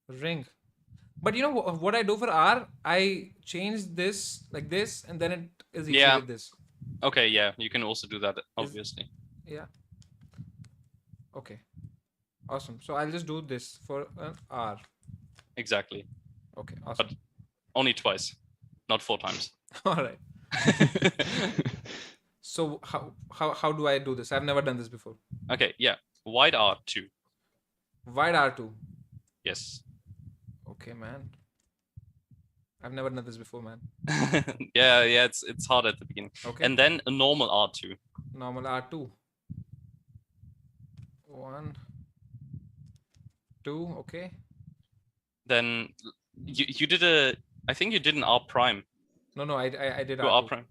ring. But you know what I do for R? I change this like this, and then it is easy with this. Okay, yeah, you can also do that, obviously. Yeah. Okay. Awesome. So I'll just do this for an R. Exactly. Okay, awesome. But only twice, not 4 times. All right. So how do I do this? I've never done this before. Okay, yeah. Wide R2. Wide R2. Yes. Okay, man. I've never done this before, man. yeah, it's hard at the beginning. Okay. And then a normal R2. Normal R2. 1, 2, okay. Then you did I think you did an R prime. No, I did R2. R prime.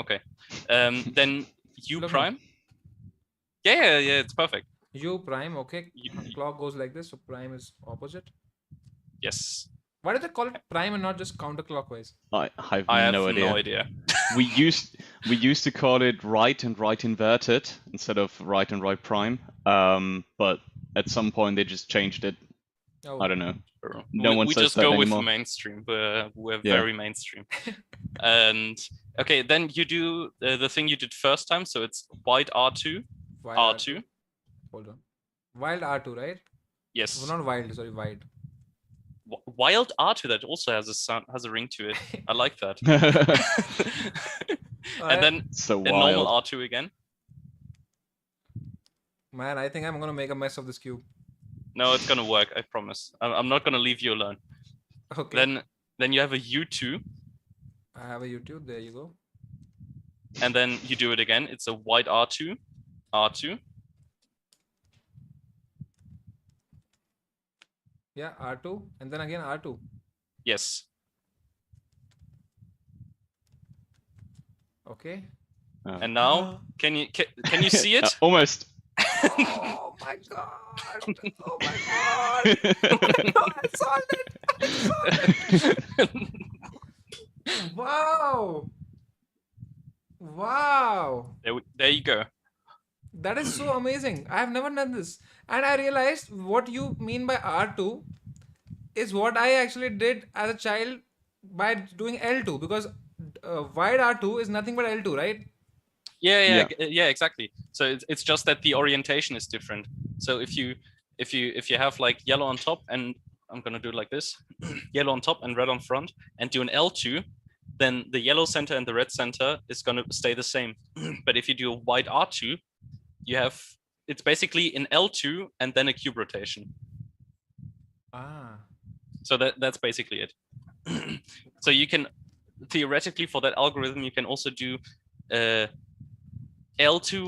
Okay. Then U Look, prime. Yeah, it's perfect. U prime, okay. Clock goes like this, so prime is opposite. Yes. Why do they call it prime and not just counterclockwise? I have no idea. we used to call it right and right inverted instead of right and right prime. But at some point they just changed it. Oh. I don't know. No one we says just that go anymore. with mainstream. We're very mainstream. And okay, then you do the thing you did first time. So it's wide R2. Wild R2. Hold on. Wild R2, right? Yes. Well, not wild, sorry, wide. Wild R2, that also has a sound, has a ring to it. I like that. And then so a normal R2 again. Man, I think I'm gonna make a mess of this cube. No, it's gonna work. I promise. I'm not gonna leave you alone. Okay. Then you have a U2. I have a YouTube. There you go. And then you do it again. It's a wide R2. R2. Yeah, R2, and then again R2. Yes. Okay. And now, can you see it? Almost. Oh my god! Oh my god! I solved it! Wow! Wow! There you go. That is so amazing. I have never done this. And I realized what you mean by R2 is what I actually did as a child by doing L2, because wide R2 is nothing but L2, right? Yeah, exactly. So it's just that the orientation is different. So if you have like yellow on top, and I'm gonna do it like this, yellow on top and red on front, and do an L2, then the yellow center and the red center is gonna stay the same. But if you do a wide R2, it's basically an L2 and then a cube rotation. Ah. So that's basically it. So you can theoretically, for that algorithm, you can also do L2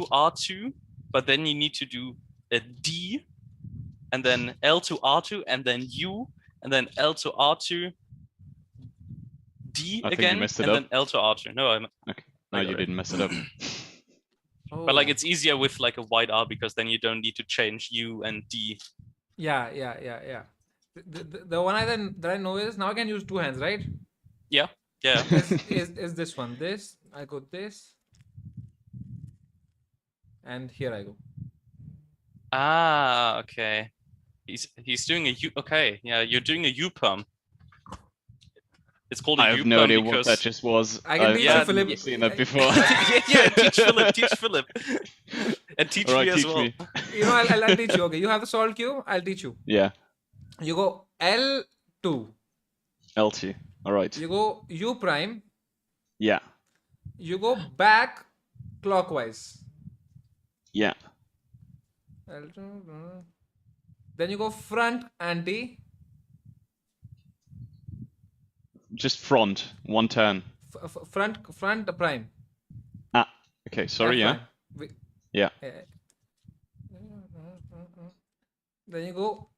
R2, but then you need to do a D and then L to R2, and then U, and then L to R2, D I think again, you messed it and up. then L to R2. No, Okay. No, I got you it. didn't mess it up. But like Oh. it's easier with like a wide R because then you don't need to change U and D. Yeah. The one that I know is now I can use two hands, right? Yeah. Is this one? This I go this, and here I go. Ah, okay. He's doing a U. Okay, yeah, you're doing a U perm. It's called a I U have no perm idea because what that just was. I can teach you, I've Philip. never seen that before. yeah, teach Philip, teach Philip, and teach Alright, me as teach well. me. You know, I'll teach you. Okay, you have the salt cube. I'll teach you. Yeah, You go L2. L2. Alright. You go U prime. Yeah, You go back clockwise. yeah. L2. Then you go front anti. Just front, one turn. Front prime. Ah, okay, sorry, F yeah. prime. Yeah. Then you go.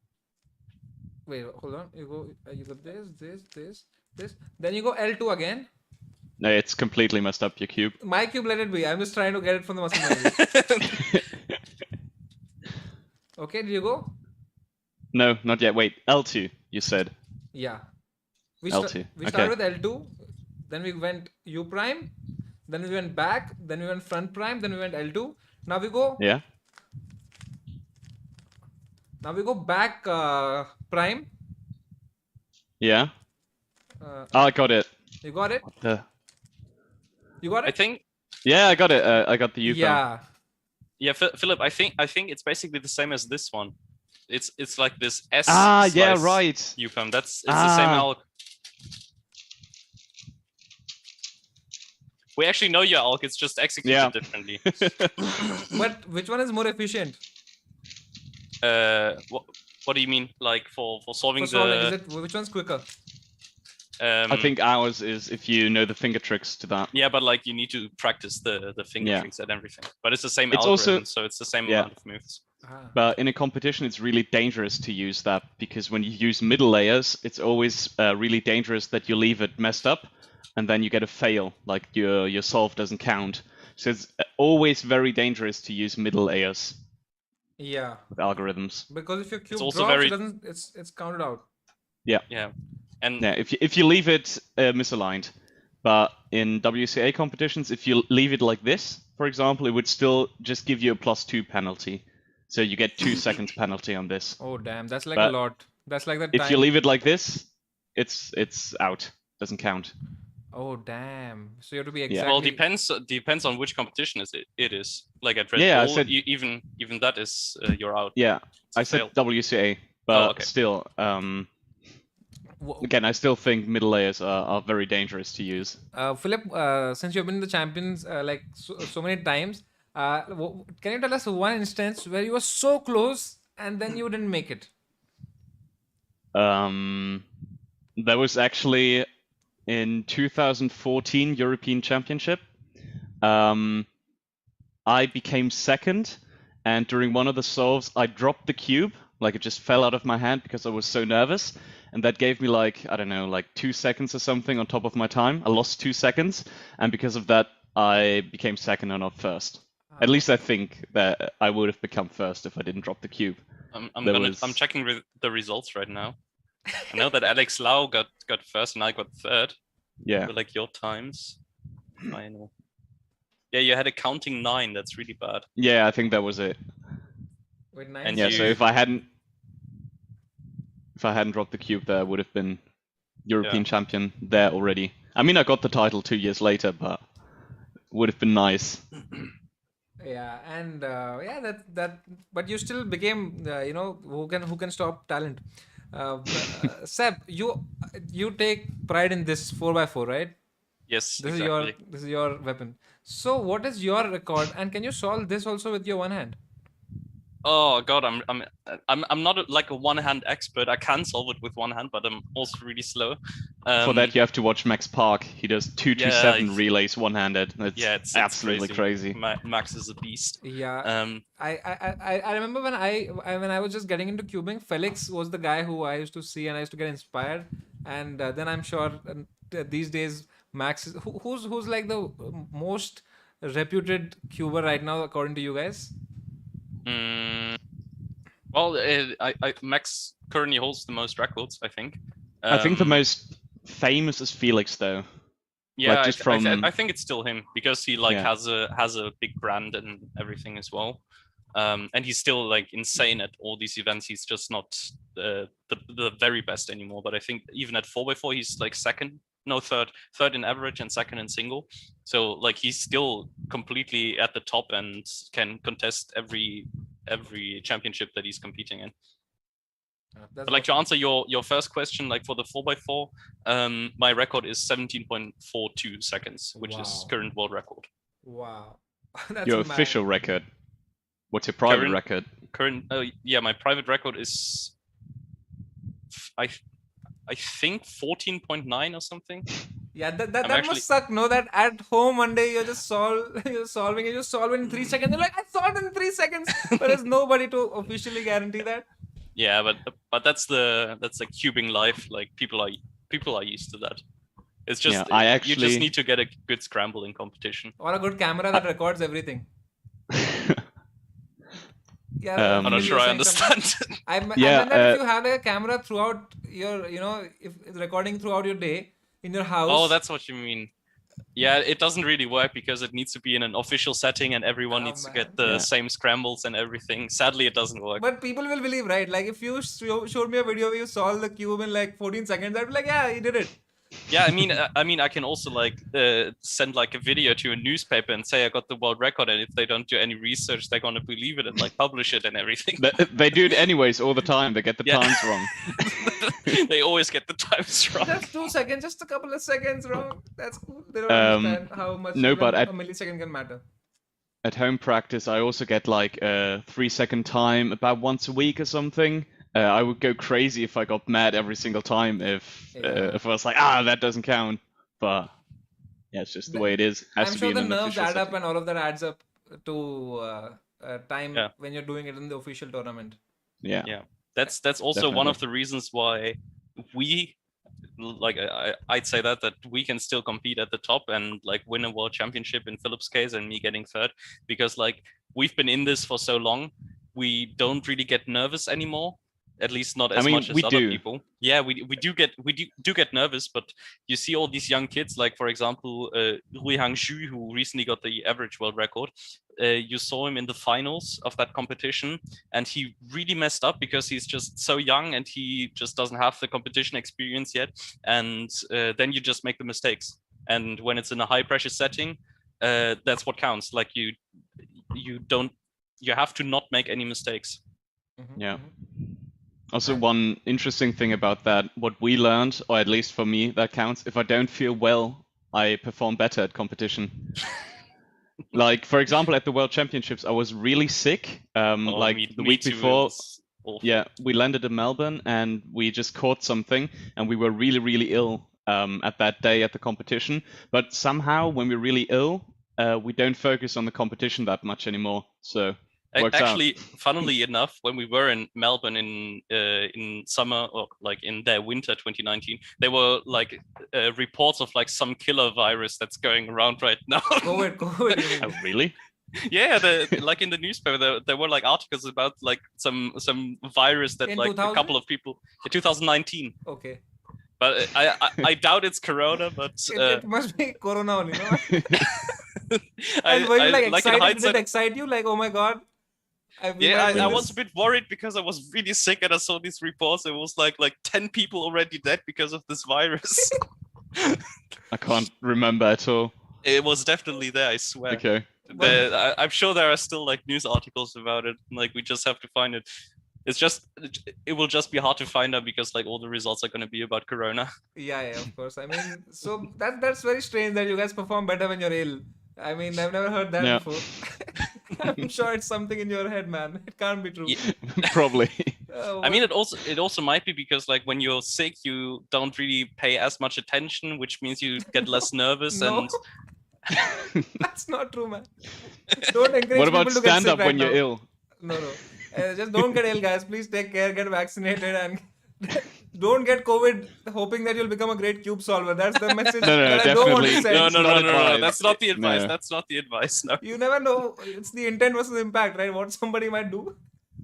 Wait, hold on. You go this. Then you go L2 again. No, it's completely messed up, your cube. My cube, let it be. I'm just trying to get it from the muscle memory. Okay, did you go? No, not yet. Wait, L2, you said. Yeah. L2, We okay. started with L2, then we went U prime, then we went back, then we went front prime, then we went L2. Now we go. Yeah? Now we go back prime. Yeah? I got it. You got it? What the... You got I it? think, Yeah, I got it. I got the U Yeah. yeah, Philip. I think it's basically the same as this one. It's like this S. Ah, yeah, slice right. U perm. It's the same Ah. alg. We actually know your alg. It's just executed Yeah. differently. But which one is more efficient What do you mean? Like for solving for solving? the? Is it which one's quicker? I think ours is if you know the finger tricks to that. Yeah, but like you need to practice the finger Yeah. tricks and everything. But it's the same It's algorithm, also- so it's the same yeah. amount of moves. Ah. But in a competition, it's really dangerous to use that because when you use middle layers, it's always really dangerous that you leave it messed up and then you get a fail, like your solve doesn't count. So it's always very dangerous to use middle layers Yeah. with algorithms. Because if your cube also drops, very- it doesn't. It's counted out. Yeah, and Yeah, if you leave it misaligned, but in WCA competitions, if you leave it like this, for example, it would still just give you a +2 penalty. So you get 2 seconds penalty on this. Oh damn, that's like But a lot. That's like that If time. you leave it like this, it's out. Doesn't count. Oh damn. So you have to be Yeah. exactly. well, depends on which competition it is. Like at Red Yeah, I Bull, said- even that is you're out. Yeah, It's a I said fail. WCA, but okay. still, again, I still think middle layers are very dangerous to use. Philip, since you've been in the champions like so many times, can you tell us one instance where you were so close and then you didn't make it? That was actually in 2014 European Championship. I became second, and during one of the solves, I dropped the cube, like it just fell out of my hand because I was so nervous, and that gave me like, I don't know, like 2 seconds or something on top of my time. I lost 2 seconds, and because of that, I became second and not first. At least I think that I would have become first if I didn't drop the cube. I'm checking the results right now. I know that Alex Lau got first and I got third. Yeah. But like your times, final. Yeah, you had a counting 9. That's really bad. Yeah, I think that was it. Wait, And nine. Yeah, you- so if I hadn't dropped the cube there, I would have been European champion there already. I mean, I got the title 2 years later, but would have been nice. Yeah, and that. But you still became, who can stop talent? Seb, you take pride in this 4x4, right? Yes, This exactly. this is your weapon. So what is your record, and can you solve this also with your one hand? Oh god, I'm not like a one-hand expert. I can solve it with one hand, but I'm also really slow. For that, you have to watch Max Park. He does 227 Yeah, relays one-handed. It's absolutely crazy. Max is a beast. Yeah. I remember when I was just getting into cubing, Felix was the guy who I used to see and I used to get inspired. And then I'm sure these days Max is who's like the most reputed cuber right now according to you guys? Well, Max currently holds the most records, I think. I think the most famous is Felix, though. Yeah, like just I think it's still him because he like Yeah. has a big brand and everything as well. And he's still like insane at all these events. He's just not the very best anymore. But I think even at 4x4, he's like third in average and second in single. So like he's still completely at the top and can contest every championship that he's competing in. But like to answer your first question, like for the 4x4, my record is 17.42 seconds, which is current world record. Wow. That's Your mad. official record. What's your private record? Yeah, my private record is I think 14.9 or something. Yeah, that actually... must suck. No, that at home one day you're just solving in 3 seconds. You're like, I solved in 3 seconds, but there's nobody to officially guarantee that. Yeah, but that's like cubing life. Like people are used to that. It's just you just need to get a good scramble in competition or a good camera that records everything. Yeah, I'm not sure I understand. I meant that if you have a camera throughout your, if it's recording throughout your day in your house. Oh, that's what you mean. Yeah, it doesn't really work because it needs to be in an official setting and everyone needs to get the same scrambles and everything. Sadly, it doesn't work. But people will believe, right? Like if you showed me a video where you solved the cube in like 14 seconds, I'd be like, yeah, he did it. Yeah, I mean, I can also like send like a video to a newspaper and say I got the world record, and if they don't do any research, they're gonna believe it and like publish it and everything. They do it anyways all the time. They get the times wrong. They always get the times wrong. Just 2 seconds, just a couple of seconds wrong. That's cool. They don't understand how much a millisecond can matter. At home practice, I also get like a 3-second time about once a week or something. I would go crazy if I got mad every single time if I was like, that doesn't count. But yeah, it's just the way it is. I'm sure the nerves add up and all of that adds up to time when you're doing it in the official tournament. Yeah. That's also definitely one of the reasons why we like I'd say that we can still compete at the top and like win a world championship in Philipp's case and me getting third, because like we've been in this for so long, we don't really get nervous anymore. At least not as much as other people. Yeah, we do get nervous, but you see all these young kids, like for example, Rui Hangzhu, who recently got the average world record. You saw him in the finals of that competition, and he really messed up because he's just so young and he just doesn't have the competition experience yet. And then you just make the mistakes. And when it's in a high pressure setting, that's what counts. Like you have to not make any mistakes. Yeah. Also, one interesting thing about that, what we learned, or at least for me, that counts. If I don't feel well, I perform better at competition. Like, for example, at the World Championships, I was really sick. The week before, we landed in Melbourne and we just caught something and we were really, really ill at that day at the competition. But somehow, when we're really ill, we don't focus on the competition that much anymore. So. Actually, funnily enough, when we were in Melbourne in summer or like in their winter 2019, there were like reports of like some killer virus that's going around right now. COVID. Oh, really? Yeah, like in the newspaper, there were like articles about like some virus that in like 2000? A couple of people in 2019. Okay. But I doubt it's Corona, but it must be Corona only, no? And were you like excited? Did it excite you? Like, oh my god. I was a bit worried because I was really sick and I saw these reports. It was like 10 people already dead because of this virus. I can't remember at all. It was definitely there, I swear. Okay. I'm sure there are still like news articles about it. Like we just have to find it. It will just be hard to find out because like all the results are going to be about Corona. Yeah, of course. I mean, so that's very strange that you guys perform better when you're ill. I mean, I've never heard that before. I'm sure it's something in your head, man. It can't be true. Probably. I mean, it also might be because like when you're sick, you don't really pay as much attention, which means you get less nervous. No, And that's not true, man. Don't encourage What about people to get stand sick up right when now. you're ill? No. Just don't get ill, guys. Please take care, get vaccinated, and don't get COVID hoping that you'll become a great cube solver. That's the message No, that I don't want to definitely. send. It's not advised. That's not the advice. No. That's not the advice. No. You never know. It's the intent versus impact, right? What somebody might do.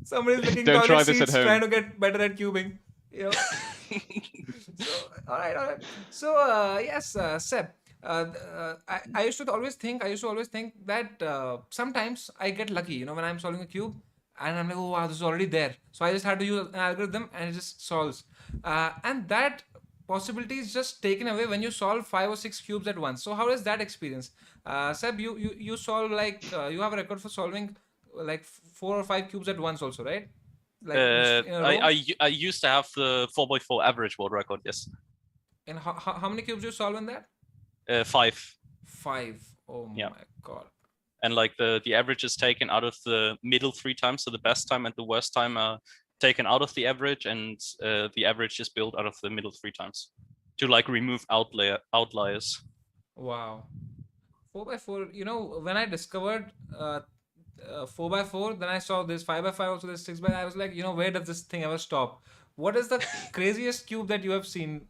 Somebody's licking Don't toilet try this at seats home. trying to get better at cubing. You know. So, all right. So, yes, Seb. I used to always think that sometimes I get lucky, when I'm solving a cube, and I'm like, oh wow, this is already there. So I just had to use an algorithm, and it just solves. And that possibility is just taken away when you solve 5 or 6 cubes at once. So how is that experience? Seb, you solve like you have a record for solving like 4 or 5 cubes at once, also, right? Like in a row? I used to have the 4x4 average world record. Yes. And how many cubes you solve in that? 5. 5. Oh Yeah. my god. And like the average is taken out of the middle 3 times, so the best time and the worst time are taken out of the average, and the average is built out of the middle 3 times to like remove outliers. Wow. 4x4, when I discovered 4x4, then I saw this 5x5, also this 6x. I was like, where does this thing ever stop? What is the craziest cube that you have seen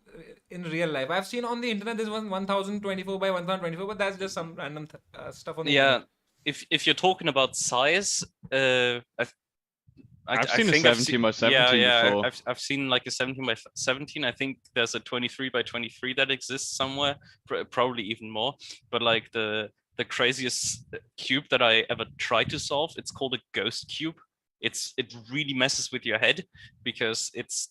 in real life? I've seen on the internet this one 1024 by 1024, but that's just some random stuff on the internet. If you're talking about size, I've seen a 17 by 17 before. I've seen like a 17 by 17. I think there's a 23 by 23 that exists somewhere, probably even more. But like the craziest cube that I ever tried to solve, it's called a ghost cube. It really messes with your head because it's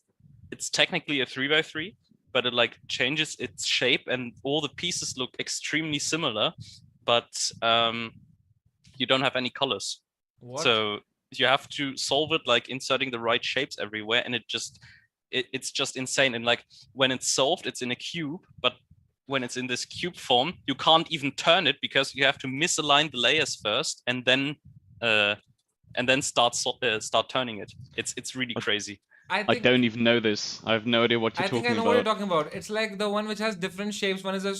technically a 3x3, but it like changes its shape and all the pieces look extremely similar, but you don't have any colors. What? So you have to solve it like inserting the right shapes everywhere, and it's just insane. And like when it's solved, it's in a cube, but when it's in this cube form, you can't even turn it because you have to misalign the layers first and then start turning it. It's really crazy. I don't even know this. I have no idea what you're talking about. I think I know what you're talking about. It's like the one which has different shapes. One is a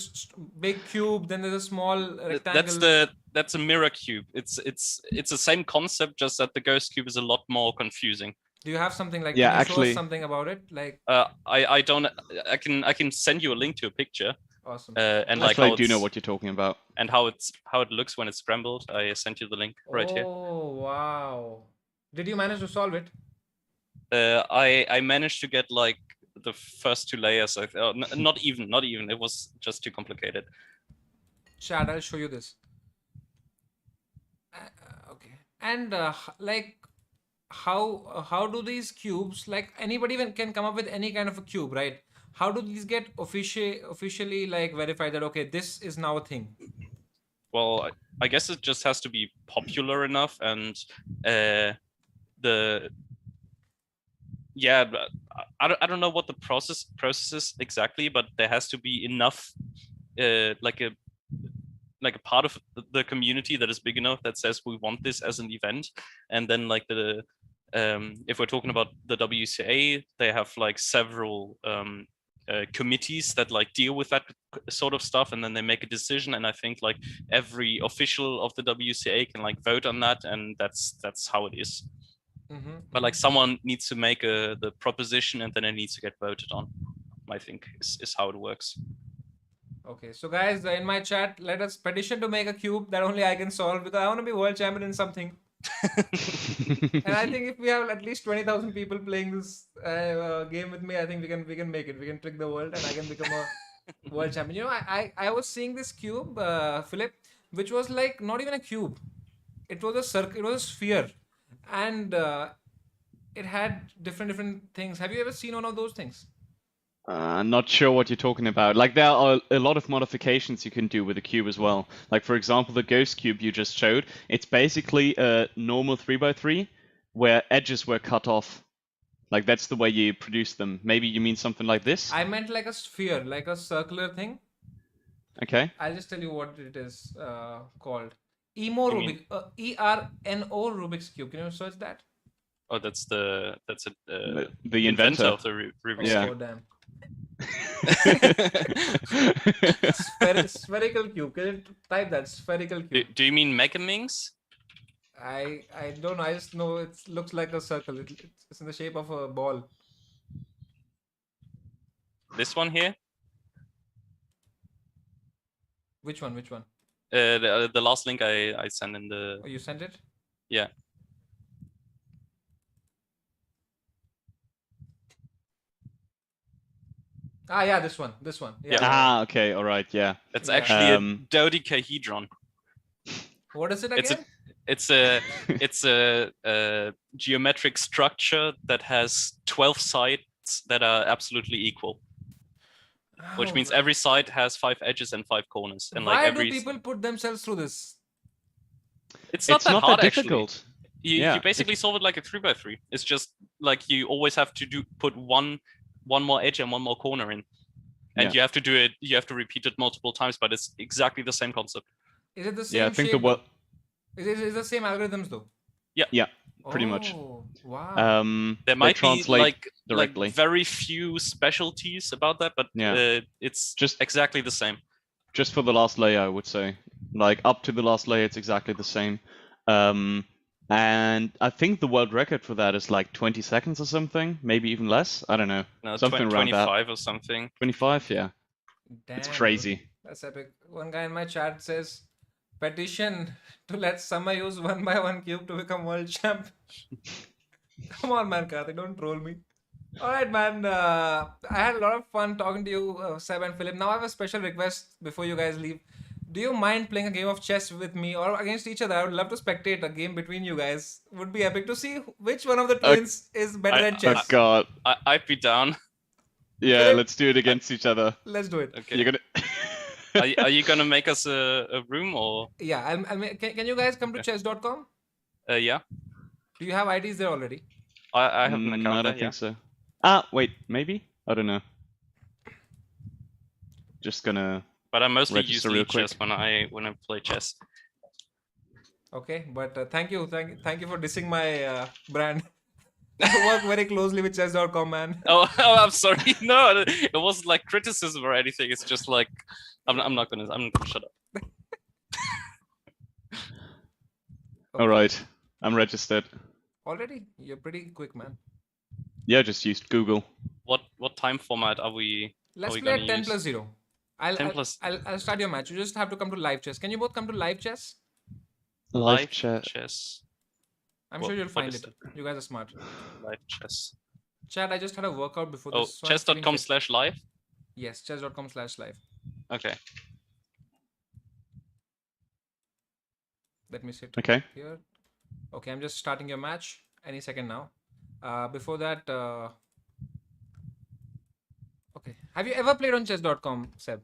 big cube, then there's a small rectangle. That's a mirror cube. It's the same concept, just that the ghost cube is a lot more confusing. Do you have something like? Yeah, can you actually, show us something about it, like? I don't. I can send you a link to a picture. Awesome. And like I do know what you're talking about. And how it looks when it's scrambled. I sent you the link right here. Oh wow! Did you manage to solve it? I managed to get like the first 2 layers. Not even. It was just too complicated. Chad, I'll show you this. Okay. And like, how do these cubes, like anybody can come up with any kind of a cube, right? How do these get officially like verified that okay, this is now a thing? Well, I guess it just has to be popular enough, and I don't know what the process is exactly, but there has to be enough like a part of the community that is big enough that says we want this as an event. And then like if we're talking about the WCA, they have like several committees that like deal with that sort of stuff, and then they make a decision, and I think like every official of the WCA can like vote on that, and that's how it is. Mm-hmm. But like someone needs to make the proposition, and then it needs to get voted on, I think is how it works. Okay, so guys, in my chat, let us petition to make a cube that only I can solve, because I want to be world champion in something. And I think if we have at least 20,000 people playing this game with me, I think we can make it. We can trick the world, and I can become a world champion. I was seeing this cube, Philip, which was like not even a cube. It was a circle. It was a sphere, and it had different things. Have you ever seen one of those things? Not sure what you're talking about. Like there are a lot of modifications you can do with the cube as well. Like for example, the ghost cube you just showed, it's basically a normal 3x3 where edges were cut off. Like that's the way you produce them. Maybe you mean something like this? I meant like a sphere, like a circular thing. Okay. I'll just tell you what it is called. ERNO Rubik's Cube. Can you search that? Oh, that's the the inventor. of the Rubik's Yeah. Oh, damn. Cube. Spherical cube. Can you type that? Spherical cube. Do you mean Megaminx? I don't know. I just know it looks like a circle. It's in the shape of a ball. This one here? Which one? Which one? The last link I sent in the. Oh, you sent it? Yeah. Ah, yeah, this one. This one. Yeah. Ah, okay, all right, yeah. That's Yeah. actually a dodecahedron. What is it again? It's a geometric structure that has 12 sides that are absolutely equal, which Oh, means every side has 5 edges and 5 corners, and like why every. do people put themselves through this? It's not that not hard that actually. difficult. You basically solve it like a 3x3. It's just like you always have to put one more edge and one more corner in, and Yeah. you have to do it. You have to repeat it multiple times, but it's exactly the same concept. Is it the same Yeah, I think shape? the what Is it the same algorithms though? yeah, pretty much. Oh, wow. There they might be translate like directly. very few specialties about that, but Yeah. it's Just exactly the same. just for the last layer, I would say. Like up to the last layer, it's exactly the same. And I think the world record for that is like 20 seconds or something, maybe even less. I don't know. No, Something around that. 25 or something. 25, yeah. It's Damn, crazy. dude. That's epic. One guy in my chat says, petition to let Samay use 1x1 cube to become world champ. Come on, man, Karthik, don't troll me. All right, man. I had a lot of fun talking to you, Seb and Philip. Now I have a special request before you guys leave. Do you mind playing a game of chess with me or against each other? I would love to spectate a game between you guys. Would be epic to see which one of the twins is better at Oh chess. god. I'd be down. Yeah, Philip? let's do it against each other. Let's do it. Okay. You're gonna Are you gonna make us a room or? Yeah, can you guys come to chess.com? Yeah. Do you have IDs there already? I have an account I there, don't yeah. think so. Ah, wait, maybe? I don't know. Just gonna But I mostly use register real lead quick. chess when I play chess. Okay, but thank you for dissing my brand. I work very closely with chess.com, man. Oh, I'm sorry. No, it wasn't like criticism or anything. It's just like I'm not gonna shut up. All right, I'm registered. Already? You're pretty quick, man. Yeah, just used Google. What time format are we? Let's we play gonna at 10 use? plus 0. 10 plus- I'll start your match. You just have to come to live chess. Can you both come to live chess? Live chat. chess. I'm What- sure you'll what find is it. You guys are smart. Live chess. Chat, I just had a workout before Oh, this. so I'm feeling fit. chess.com/live. Yes, chess.com/live. Okay. Let me sit Okay. here. Okay, I'm just starting your match any second now. Before that, okay. Have you ever played on chess.com, Seb?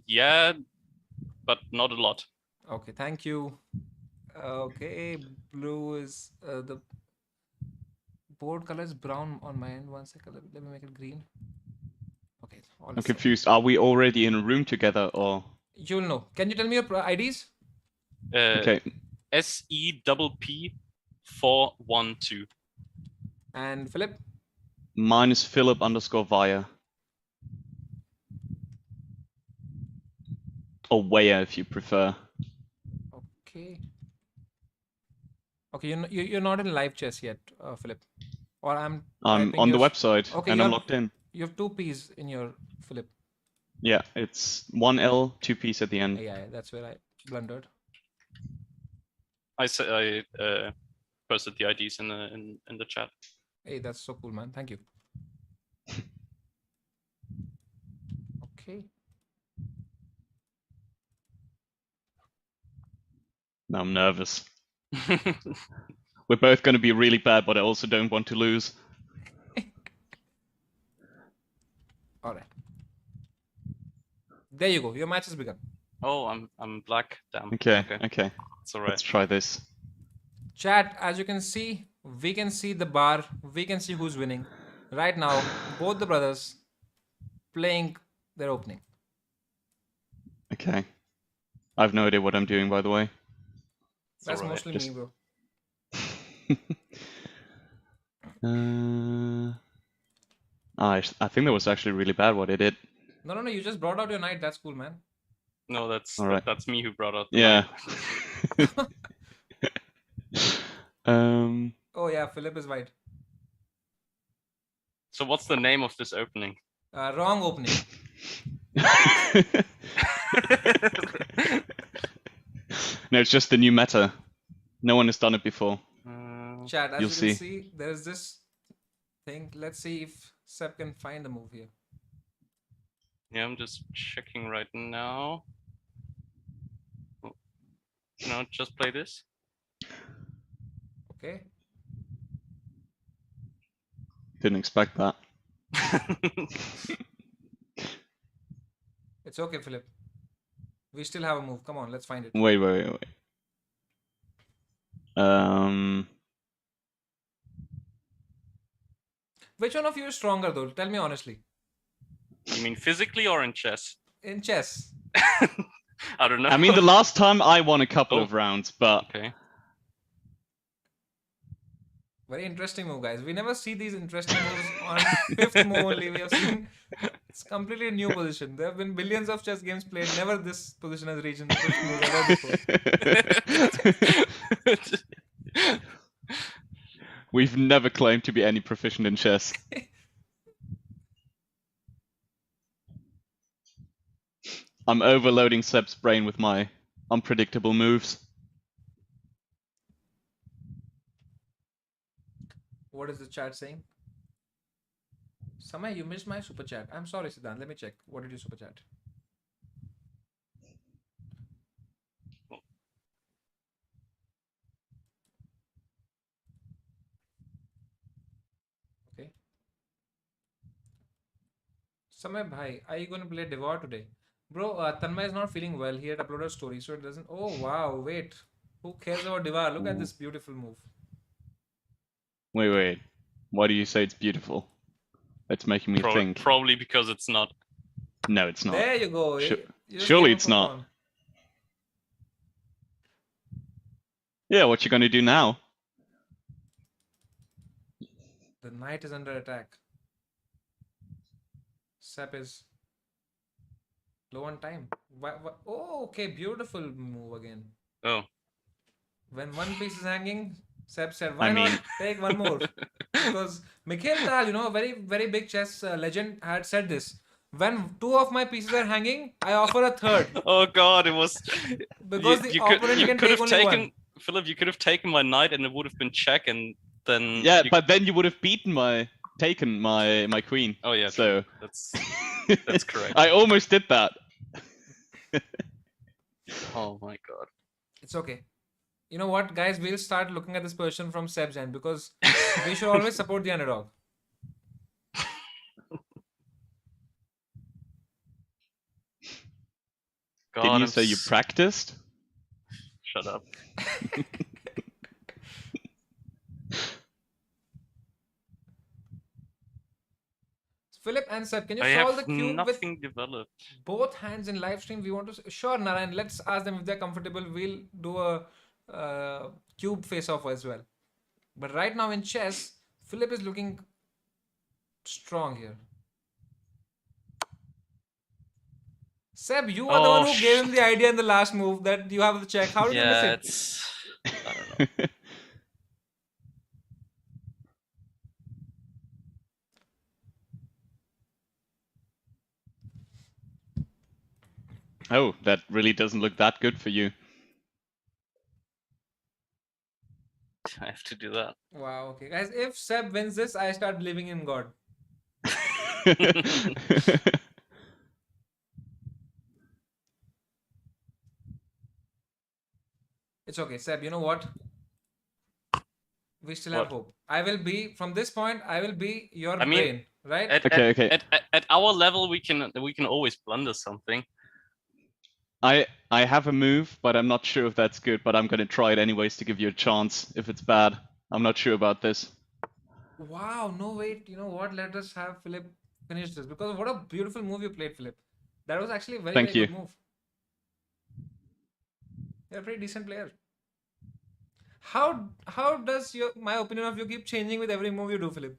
Yeah, but not a lot. Okay, thank you. Okay, blue is the board color is brown on my end. One second, let me make it green. Okay, all I'm is set. confused. Are we already in a room together or? You'll know. Can you tell me your IDs? Okay. SEPP412. And Philip? Mine is Philipp_Weyer. Or Weyer if you prefer. Okay. Okay, you're not in live chess yet, Philip. Or I'm I'm typing on the yours. website Okay, and I'm you're- logged in. You have 2 P's in your Philip. Yeah, it's 1L, 2 P's at the end. Yeah, that's where I blundered. I posted the IDs in the chat. Hey, that's so cool, man. Thank you. Okay. Now I'm nervous. We're both going to be really bad, but I also don't want to lose. All right. There you go. Your match has begun. Oh, I'm black. Damn. Okay. It's alright. Let's try this. Chat, as you can see, we can see the bar. We can see who's winning. Right now, both the brothers playing their opening. Okay. I have no idea what I'm doing, by the way. It's That's alright. mostly Just- me, bro. I think that was actually really bad what he did. No, you just brought out your knight. That's cool, man. No, that's All right. that's me who brought out the Yeah. knight. Oh yeah, Philip is white. So what's the name of this opening? Wrong opening. No, it's just the new meta. No one has done it before. Chat, as You'll you can see. see, there is this thing. Let's see if Seb can find the move here. Yeah, I'm just checking right now. No, just play this. Okay. Didn't expect that. It's okay, Philip. We still have a move. Come on, let's find it. Wait. Which one of you is stronger, though? Tell me honestly. You mean physically or in chess? In chess. I don't know. I mean, the last time I won a couple of rounds, but Okay. Very interesting move, guys. We never see these interesting moves on fifth move only. We have seen it's completely a new position. There have been billions of chess games played. Never this position has reached in fifth move ever before. we've never claimed to be any proficient in chess. I'm overloading Seb's brain with my unpredictable moves. What is the chat saying? Samay, you missed my super chat. I'm sorry, Siddhant. Let me check. What did you super chat? Okay. Samay bhai, are you going to play Devour today? Bro, Tanmay is not feeling well. He had uploaded a story, so it doesn't. Oh wow, wait. Who cares about Devour? Look at this beautiful move. Wait. Why do you say it's beautiful? It's making me think. Probably because it's not. No, it's not. There you go. Sh- You just surely gave him it's for not. pawn. Yeah, what you gonna do now? The knight is under attack. Sep is low on time. Oh, okay. Beautiful move again. Oh. When one piece is hanging, Sep said, why I mean- not take one more? Because Mikhail Tal, a very, very big chess legend, had said this. When two of my pieces are hanging, I offer a third. Oh god, it was. Because the opponent can could take have only taken one. Philip. You could have taken my knight, and it would have been check, and then. Yeah, but then you would have taken my queen. Oh yeah. So true. That's correct. I almost did that. Oh my god. It's okay. You know what, guys? We'll start looking at this position from Seb's end because we should always support the underdog. God, Didn't you I'm say you practiced? Shut up. Philip and Seb, can you I solve the have cube with nothing developed. both hands in live stream? We want to. Sure, Narayan. Let's ask them if they're comfortable. We'll do a cube face off as well. But right now in chess, Philip is looking strong here. Seb, you are the one who gave him the idea in the last move that you have the check. How did you miss it? It's. I don't know. Oh, that really doesn't look that good for you. I have to do that. Wow. Okay, guys. If Seb wins this, I start believing in God. It's okay, Seb. You know what? We still have hope. I will be from this point. I will be your brain, right? Okay. At our level, we can always blunder something. I have a move, but I'm not sure if that's good. But I'm gonna try it anyways to give you a chance. If it's bad, I'm not sure about this. Wow. No, wait. You know what? Let us have Philip finish this because what a beautiful move you played, Philip. That was actually a very, Thank very you. good move. You're a pretty decent player. How does my opinion of you keep changing with every move you do, Philip?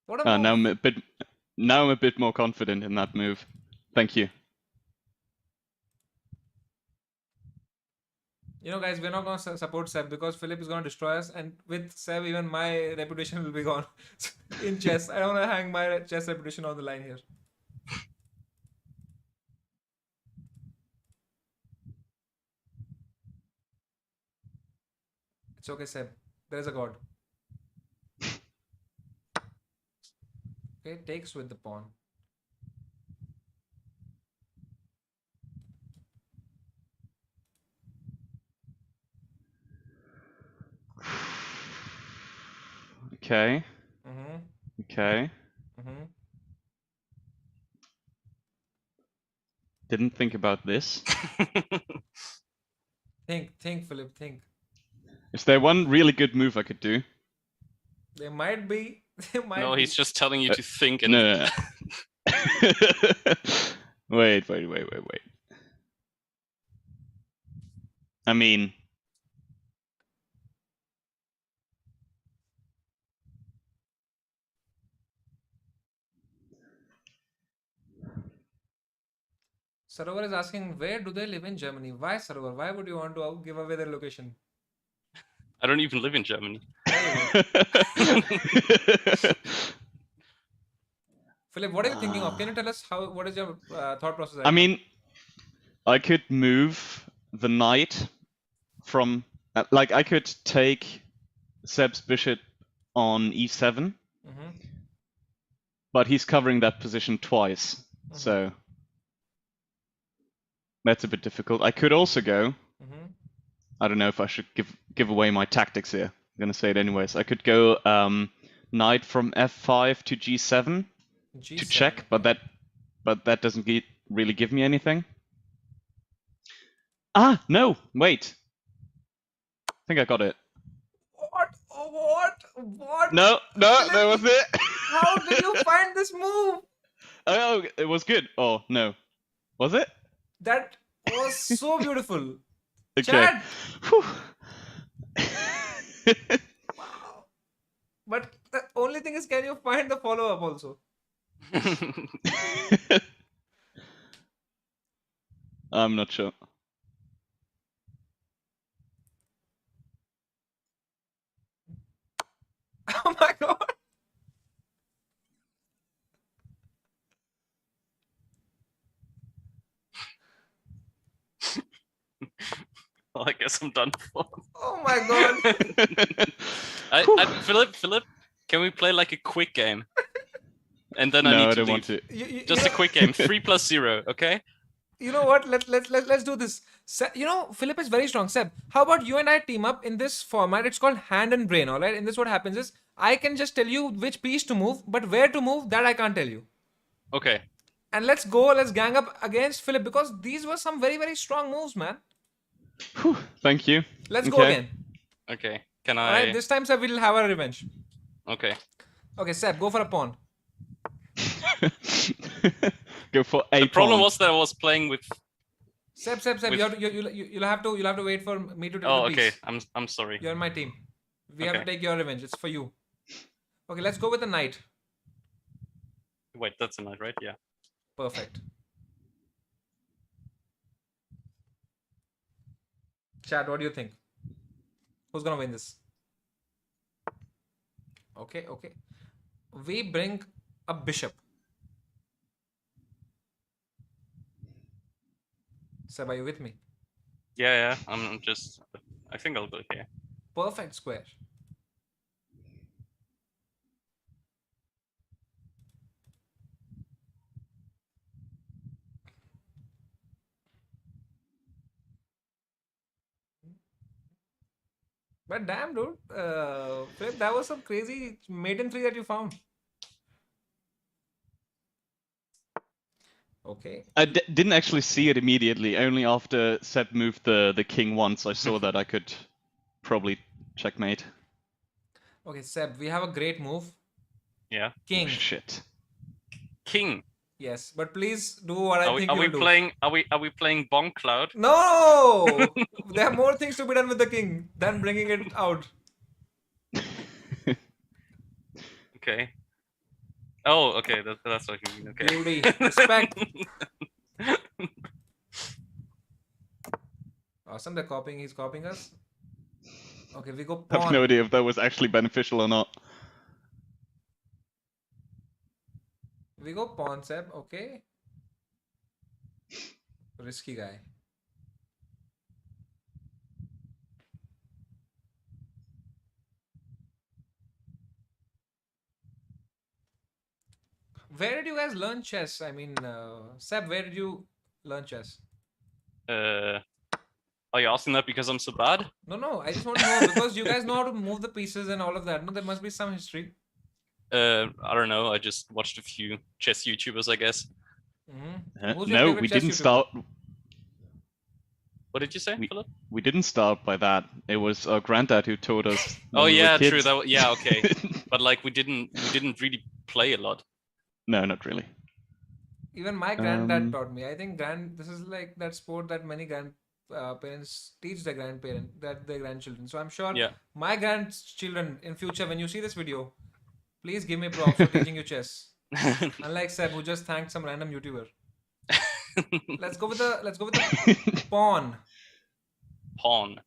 What a move! Now I'm a bit more confident in that move. Thank you. You know, guys, we're not going to support Seb because Philip is going to destroy us, and with Seb, even my reputation will be gone in chess. I don't want to hang my chess reputation on the line here. It's okay, Seb. There is a god. Okay, takes with the pawn. Okay. Mm-hmm. Okay. Mm-hmm. Didn't think about this. Think, Philip, think. Is there one really good move I could do? There might be. There might No, be. he's just telling you to think and No. Wait. I mean, Sarovar is asking, where do they live in Germany? Why, Sarovar? Why would you want to give away their location? I don't even live in Germany. Philip, what are you thinking of? Can you tell us what is your thought process right I now? mean, I could move the knight from, like, I could take Seb's bishop on e7, Mm-hmm. but he's covering that position twice, so that's a bit difficult. I could also go. Mm-hmm. I don't know if I should give away my tactics here. I'm gonna say it anyways. I could go knight from f5 to g7 to check, but that doesn't really give me anything. Ah, no, wait. I think I got it. What? No, Philip, that was it. How did you find this move? Oh, it was good. Oh no, was it? That was so beautiful. Okay. Chad. Wow. But the only thing is, can you find the follow-up also? I'm not sure. Oh my god. Well, I guess I'm done for. Oh my god. Philip, can we play like a quick game? And then No, I need I to don't leave. want to. Just a quick game, 3 + 0, okay? You know what? Let's do this. You know, Philip is very strong. Seb, how about you and I team up in this format? It's called hand and brain. All right. In this, what happens is I can just tell you which piece to move, but where to move, that I can't tell you. Okay. And let's go. Let's gang up against Philip because these were some very very strong moves, man. Whew, thank you. Let's go again. Okay. Can All I? right. This time, Seb, we'll have our revenge. Okay. Okay, Seb, go for a pawn. Go for a The problem pawn. was that I was playing with. Seb, you'll have to wait for me to take Oh, the piece. okay. I'm sorry. You're in my team. We have to Okay. take your revenge. It's for you. Okay, let's go with the knight. Wait, that's a knight, right? Yeah. Perfect. Chad, what do you think? Who's gonna win this? Okay. We bring a bishop. Seb, are you with me? Yeah. I'm just. I think I'll go here. Perfect square. But damn, dude, Philip, that was some crazy maiden three that you found. Okay. I didn't actually see it immediately. Only after Seb moved the king once, I saw that I could probably checkmate. Okay, Seb, we have a great move. Yeah. King. Oh, shit. King. Yes, but please do what I think Are you we will do. playing? Are we playing Bonk Cloud? No! There are more things to be done with the king than bringing it out. Okay. Oh, okay. That's what you mean. Okay. Beauty. Respect. Awesome, they're copying. He's copying us. Okay, we go I have pawn. no idea if that was actually beneficial or not. We go pawn, Seb. Okay. Risky guy. Where did you guys learn chess? I mean, Seb, where did you learn chess? Are you asking that because I'm so bad? No. I just want to know because you guys know how to move the pieces and all of that. No, there must be some history. I don't know. I just watched a few chess YouTubers, I guess. Who's your No, favorite we chess didn't YouTuber? start. What did you say, Philip? We didn't start by that. It was our granddad who taught us. Oh when we were yeah, true. kids. Yeah, okay. But like we didn't really play a lot. No, not really. Even my granddad taught me. I think this is like that sport that many parents teach their their grandchildren. So I'm sure Yeah. my grandchildren in future, when you see this video, please give me props for teaching you chess. Unlike Seb, who just thanked some random YouTuber. Let's go with the pawn. Pawn.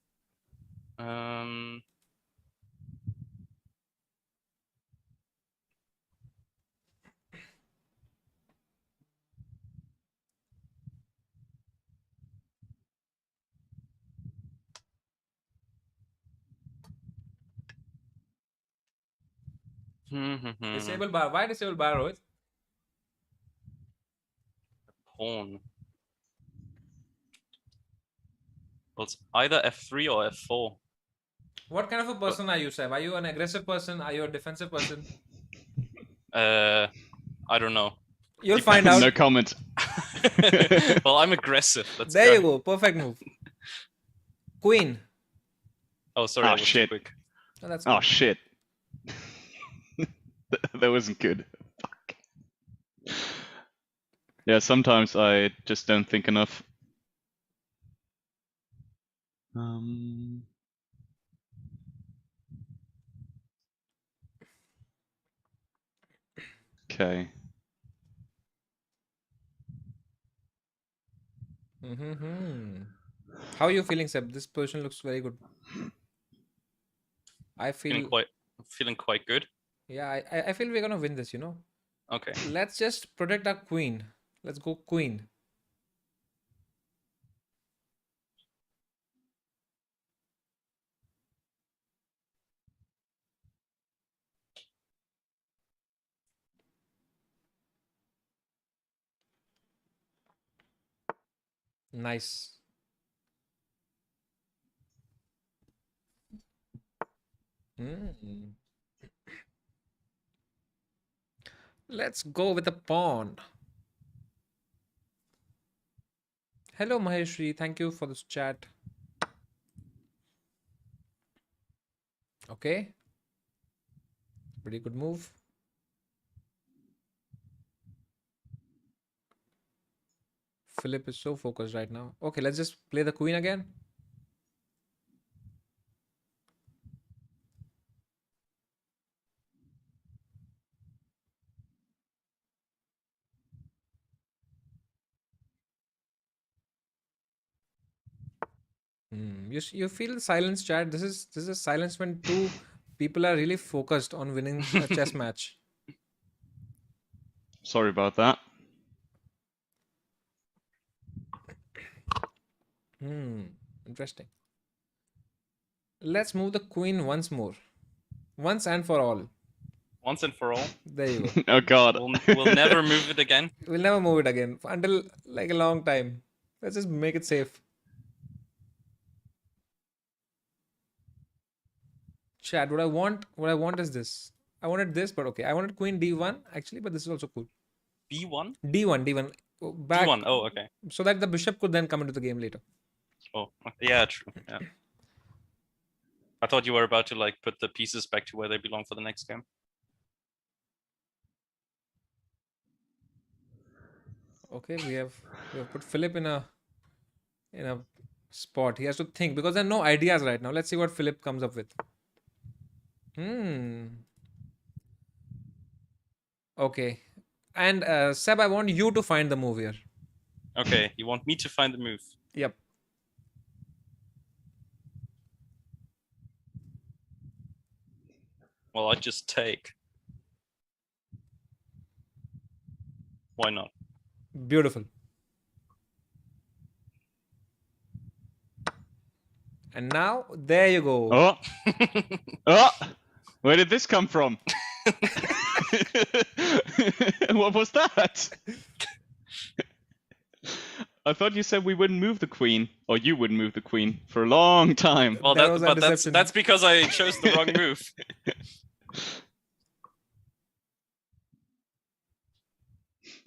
Disable bar. Why disable bar, Rohit? Pawn. Well, it's either F3 or F4. What kind of a person are you, Seb? Are you an aggressive person? Are you a defensive person? I don't know. You'll find out. No comment. Well, I'm aggressive. Let's There go. you go. Perfect move. Queen. Oh, sorry. Oh, I was shit. too quick. Oh, that's Oh good. shit. That wasn't good. Fuck. Yeah, sometimes I just don't think enough. Okay. How are you feeling, Seb? This position looks very good. I feel Feeling quite good. Yeah, I feel we're gonna win this, Okay. Let's just protect our queen. Let's go queen. Nice. Let's go with the pawn. Hello, Maheshri. Thank you for this chat. Okay. Pretty good move. Philip is so focused right now. Okay, let's just play the queen again. You feel the silence, chat. This is silence when two people are really focused on winning a chess match. Sorry about that. Interesting. Let's move the queen once more. Once and for all. Once and for all. There you go. Oh god. We'll never move it again. We'll never move it again until like a long time. Let's just make it safe. Chat, what I want is this. I wanted this, but okay. I wanted queen d1 actually, but this is also cool. B1? D1. Back, D1. Oh, okay. So that the bishop could then come into the game later. Oh, yeah, true. Yeah. I thought you were about to like put the pieces back to where they belong for the next game. Okay, we have put Philip in a spot. He has to think because there are no ideas right now. Let's see what Philip comes up with. Hmm. Okay. And Seb, I want you to find the move here. Okay, you want me to find the move? Yep. Well, I just take. Why not? Beautiful. And now there you go. Oh, oh, where did this come from? What was that? I thought you said we wouldn't move the queen, or you wouldn't move the queen for a long time. Well, That was our but deception. that's because I chose the wrong move.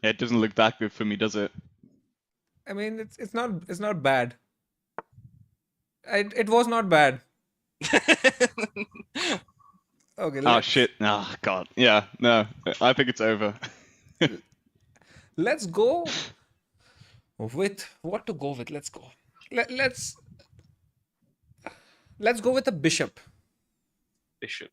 It doesn't look that good for me, does it? I mean, it's not bad. It was not bad. Okay. Oh shit! Oh god. Yeah. No. I think it's over. Let's go with what to go with. Let's go. Let's go with a bishop. Bishop.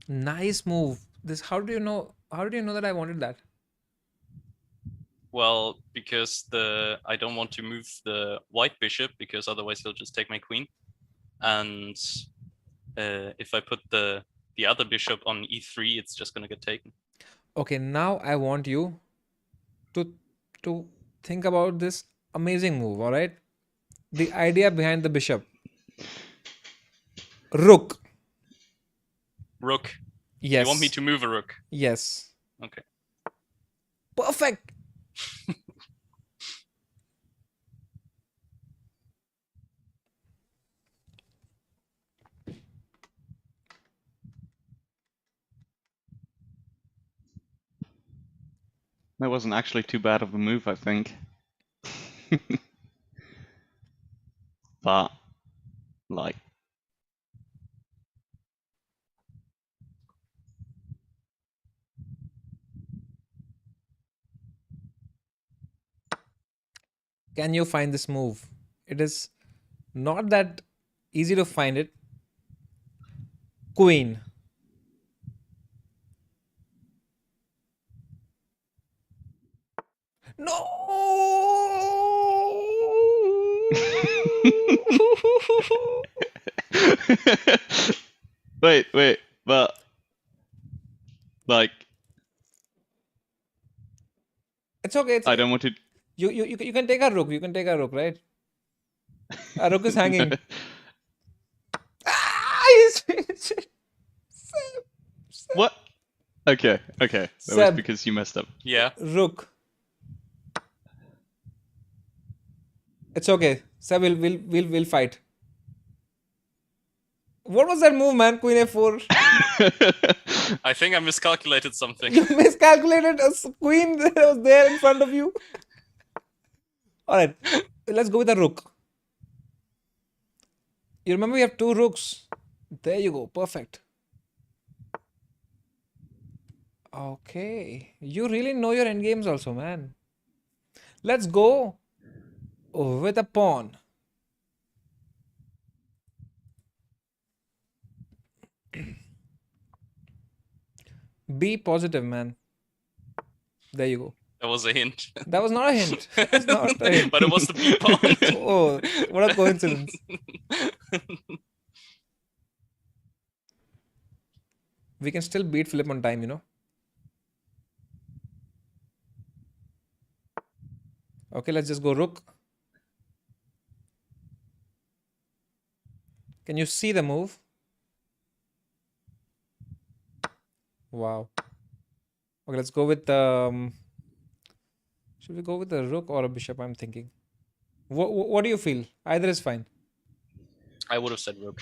Nice move. This. How do you know? How do you know that I wanted that? Well, because I don't want to move the white bishop because otherwise he'll just take my queen, and if I put the other bishop on e3, it's just gonna get taken. Okay. Now I want you to think about this amazing move. All right. The idea behind the bishop. Rook. Rook. Yes. You want me to move a rook? Yes. Okay. Perfect. That wasn't actually too bad of a move, I think. But, like, Can you find this move? It is not that easy to find it. Queen. No. wait, but like, It's okay. I don't want to. You can take a rook. You can take a rook, right? A rook is hanging. Ah, What? Okay. That was Seb. because you messed up. Yeah. Rook. It's okay. Seb, we'll fight. What was that move, man? Queen a4. I think I miscalculated something. You miscalculated a queen that was there in front of you. All right, let's go with a rook. You remember we have two rooks. There you go. Perfect. Okay. You really know your endgames also, man. Let's go with a pawn. Be positive, man. There you go. That was a hint. That was not a hint. That's not a hint. But it was the B pawn. Oh, what a coincidence. We can still beat Philip on time, you know. Okay, let's just go rook. Can you see the move? Wow. Okay, let's go with should we go with a rook or a bishop? I'm thinking. What do you feel? Either is fine. I would have said rook.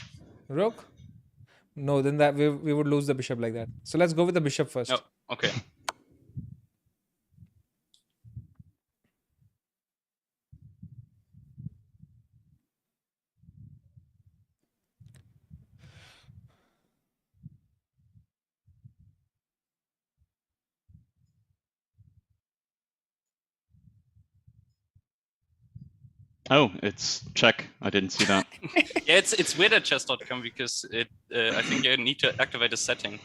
Rook? No, then that we would lose the bishop like that. So let's go with the bishop first. No. Okay. Oh, it's check. I didn't see that. Yeah, it's weird at chess.com because it I think you need to activate a setting.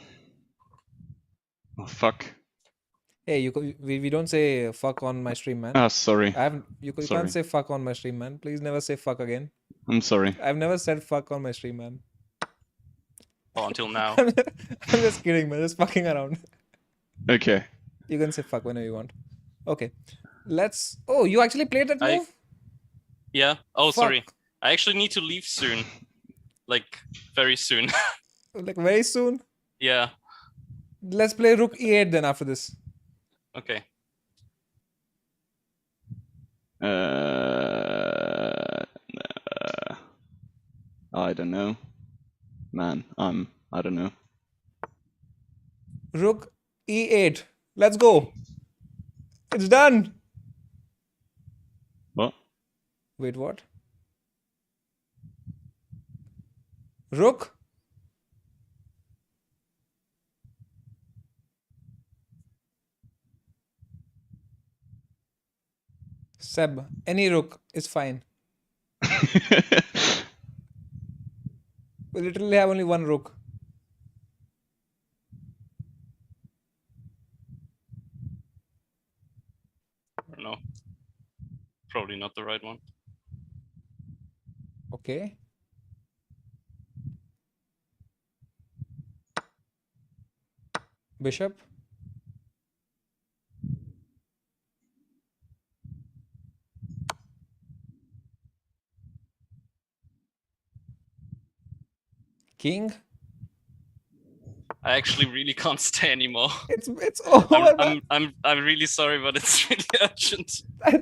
Oh, fuck. Hey, we don't say fuck on my stream, man. Ah, sorry. You Sorry. can't say fuck on my stream, man. Please never say fuck again. I'm sorry. I've never said fuck on my stream, man. Well, until now. I'm just kidding, man. Just fucking around. Okay. You can say fuck whenever you want. Okay. Let's. Oh, you actually played that move? Yeah. Oh, Fuck. sorry. I actually need to leave soon. Like, very soon. Like very soon? Yeah. Let's play rook e8 then after this. Okay. I don't know. Man, I don't know. Rook e8. Let's go. It's done. What? Wait, what? Rook? Seb, any rook is fine. We literally have only one rook. I don't know. Probably not the right one. Okay. Bishop. King. I actually really can't stay anymore. It's over. I'm really sorry, but it's really urgent.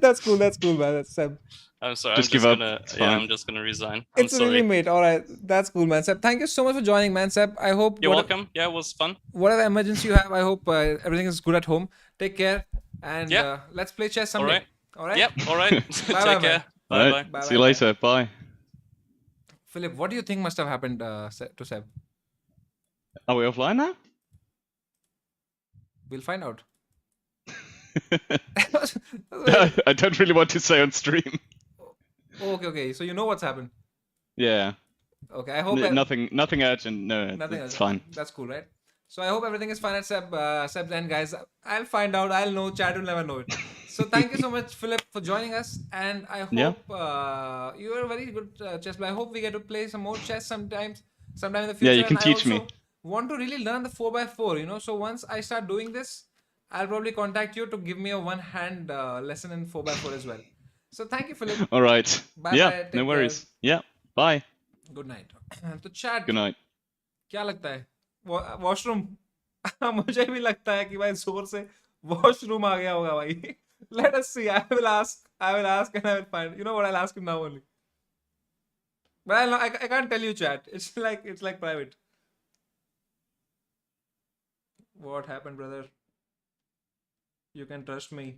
That's cool. That's cool, man. That's Seb. I'm sorry. Just I'm give just up. gonna. It's Yeah, fine. I'm just gonna resign. I'm It's sorry. really mate. All right. That's cool, man. Seb, thank you so much for joining, man. Seb, I hope You're welcome. Yeah, it was fun. whatever emergency you have, I hope everything is good at home. Take care. And Yeah. let's play chess someday. All right. All right? Yep. All right. Bye-bye, Take care. man. Bye Alright, bye. see you Bye-bye. later. Bye. Philip, what do you think must have happened to Seb? Are we offline now? We'll find out. I don't really want to say on stream. Okay. So you know what's happened. Yeah. Okay, I hope Nothing urgent. No, nothing it's else. fine. That's cool, right? So I hope everything is fine at Seb's end, guys. I'll find out. I'll know. Chad will never know it. So thank you so much, Philip, for joining us. And I hope you are a very good chess player. I hope we get to play some more chess sometime in the future. Yeah, you can And teach I me. also want to really learn the 4x4, you know. So once I start doing this, I'll probably contact you to give me a one-hand lesson in 4x4 as well. So thank you, Philip. Alright. Bye Yeah, bye. no worries. Yeah, bye. Good night. तो Chad, Good night. क्या लगता है washroom मुझे भी लगता है कि भाई जोर से वॉशरूम आ गया होगा भाई let us see. I will ask and I will find. You know what, I'll ask him now only, but I can't tell you, chat. It's like private. What happened, brother? You can trust me.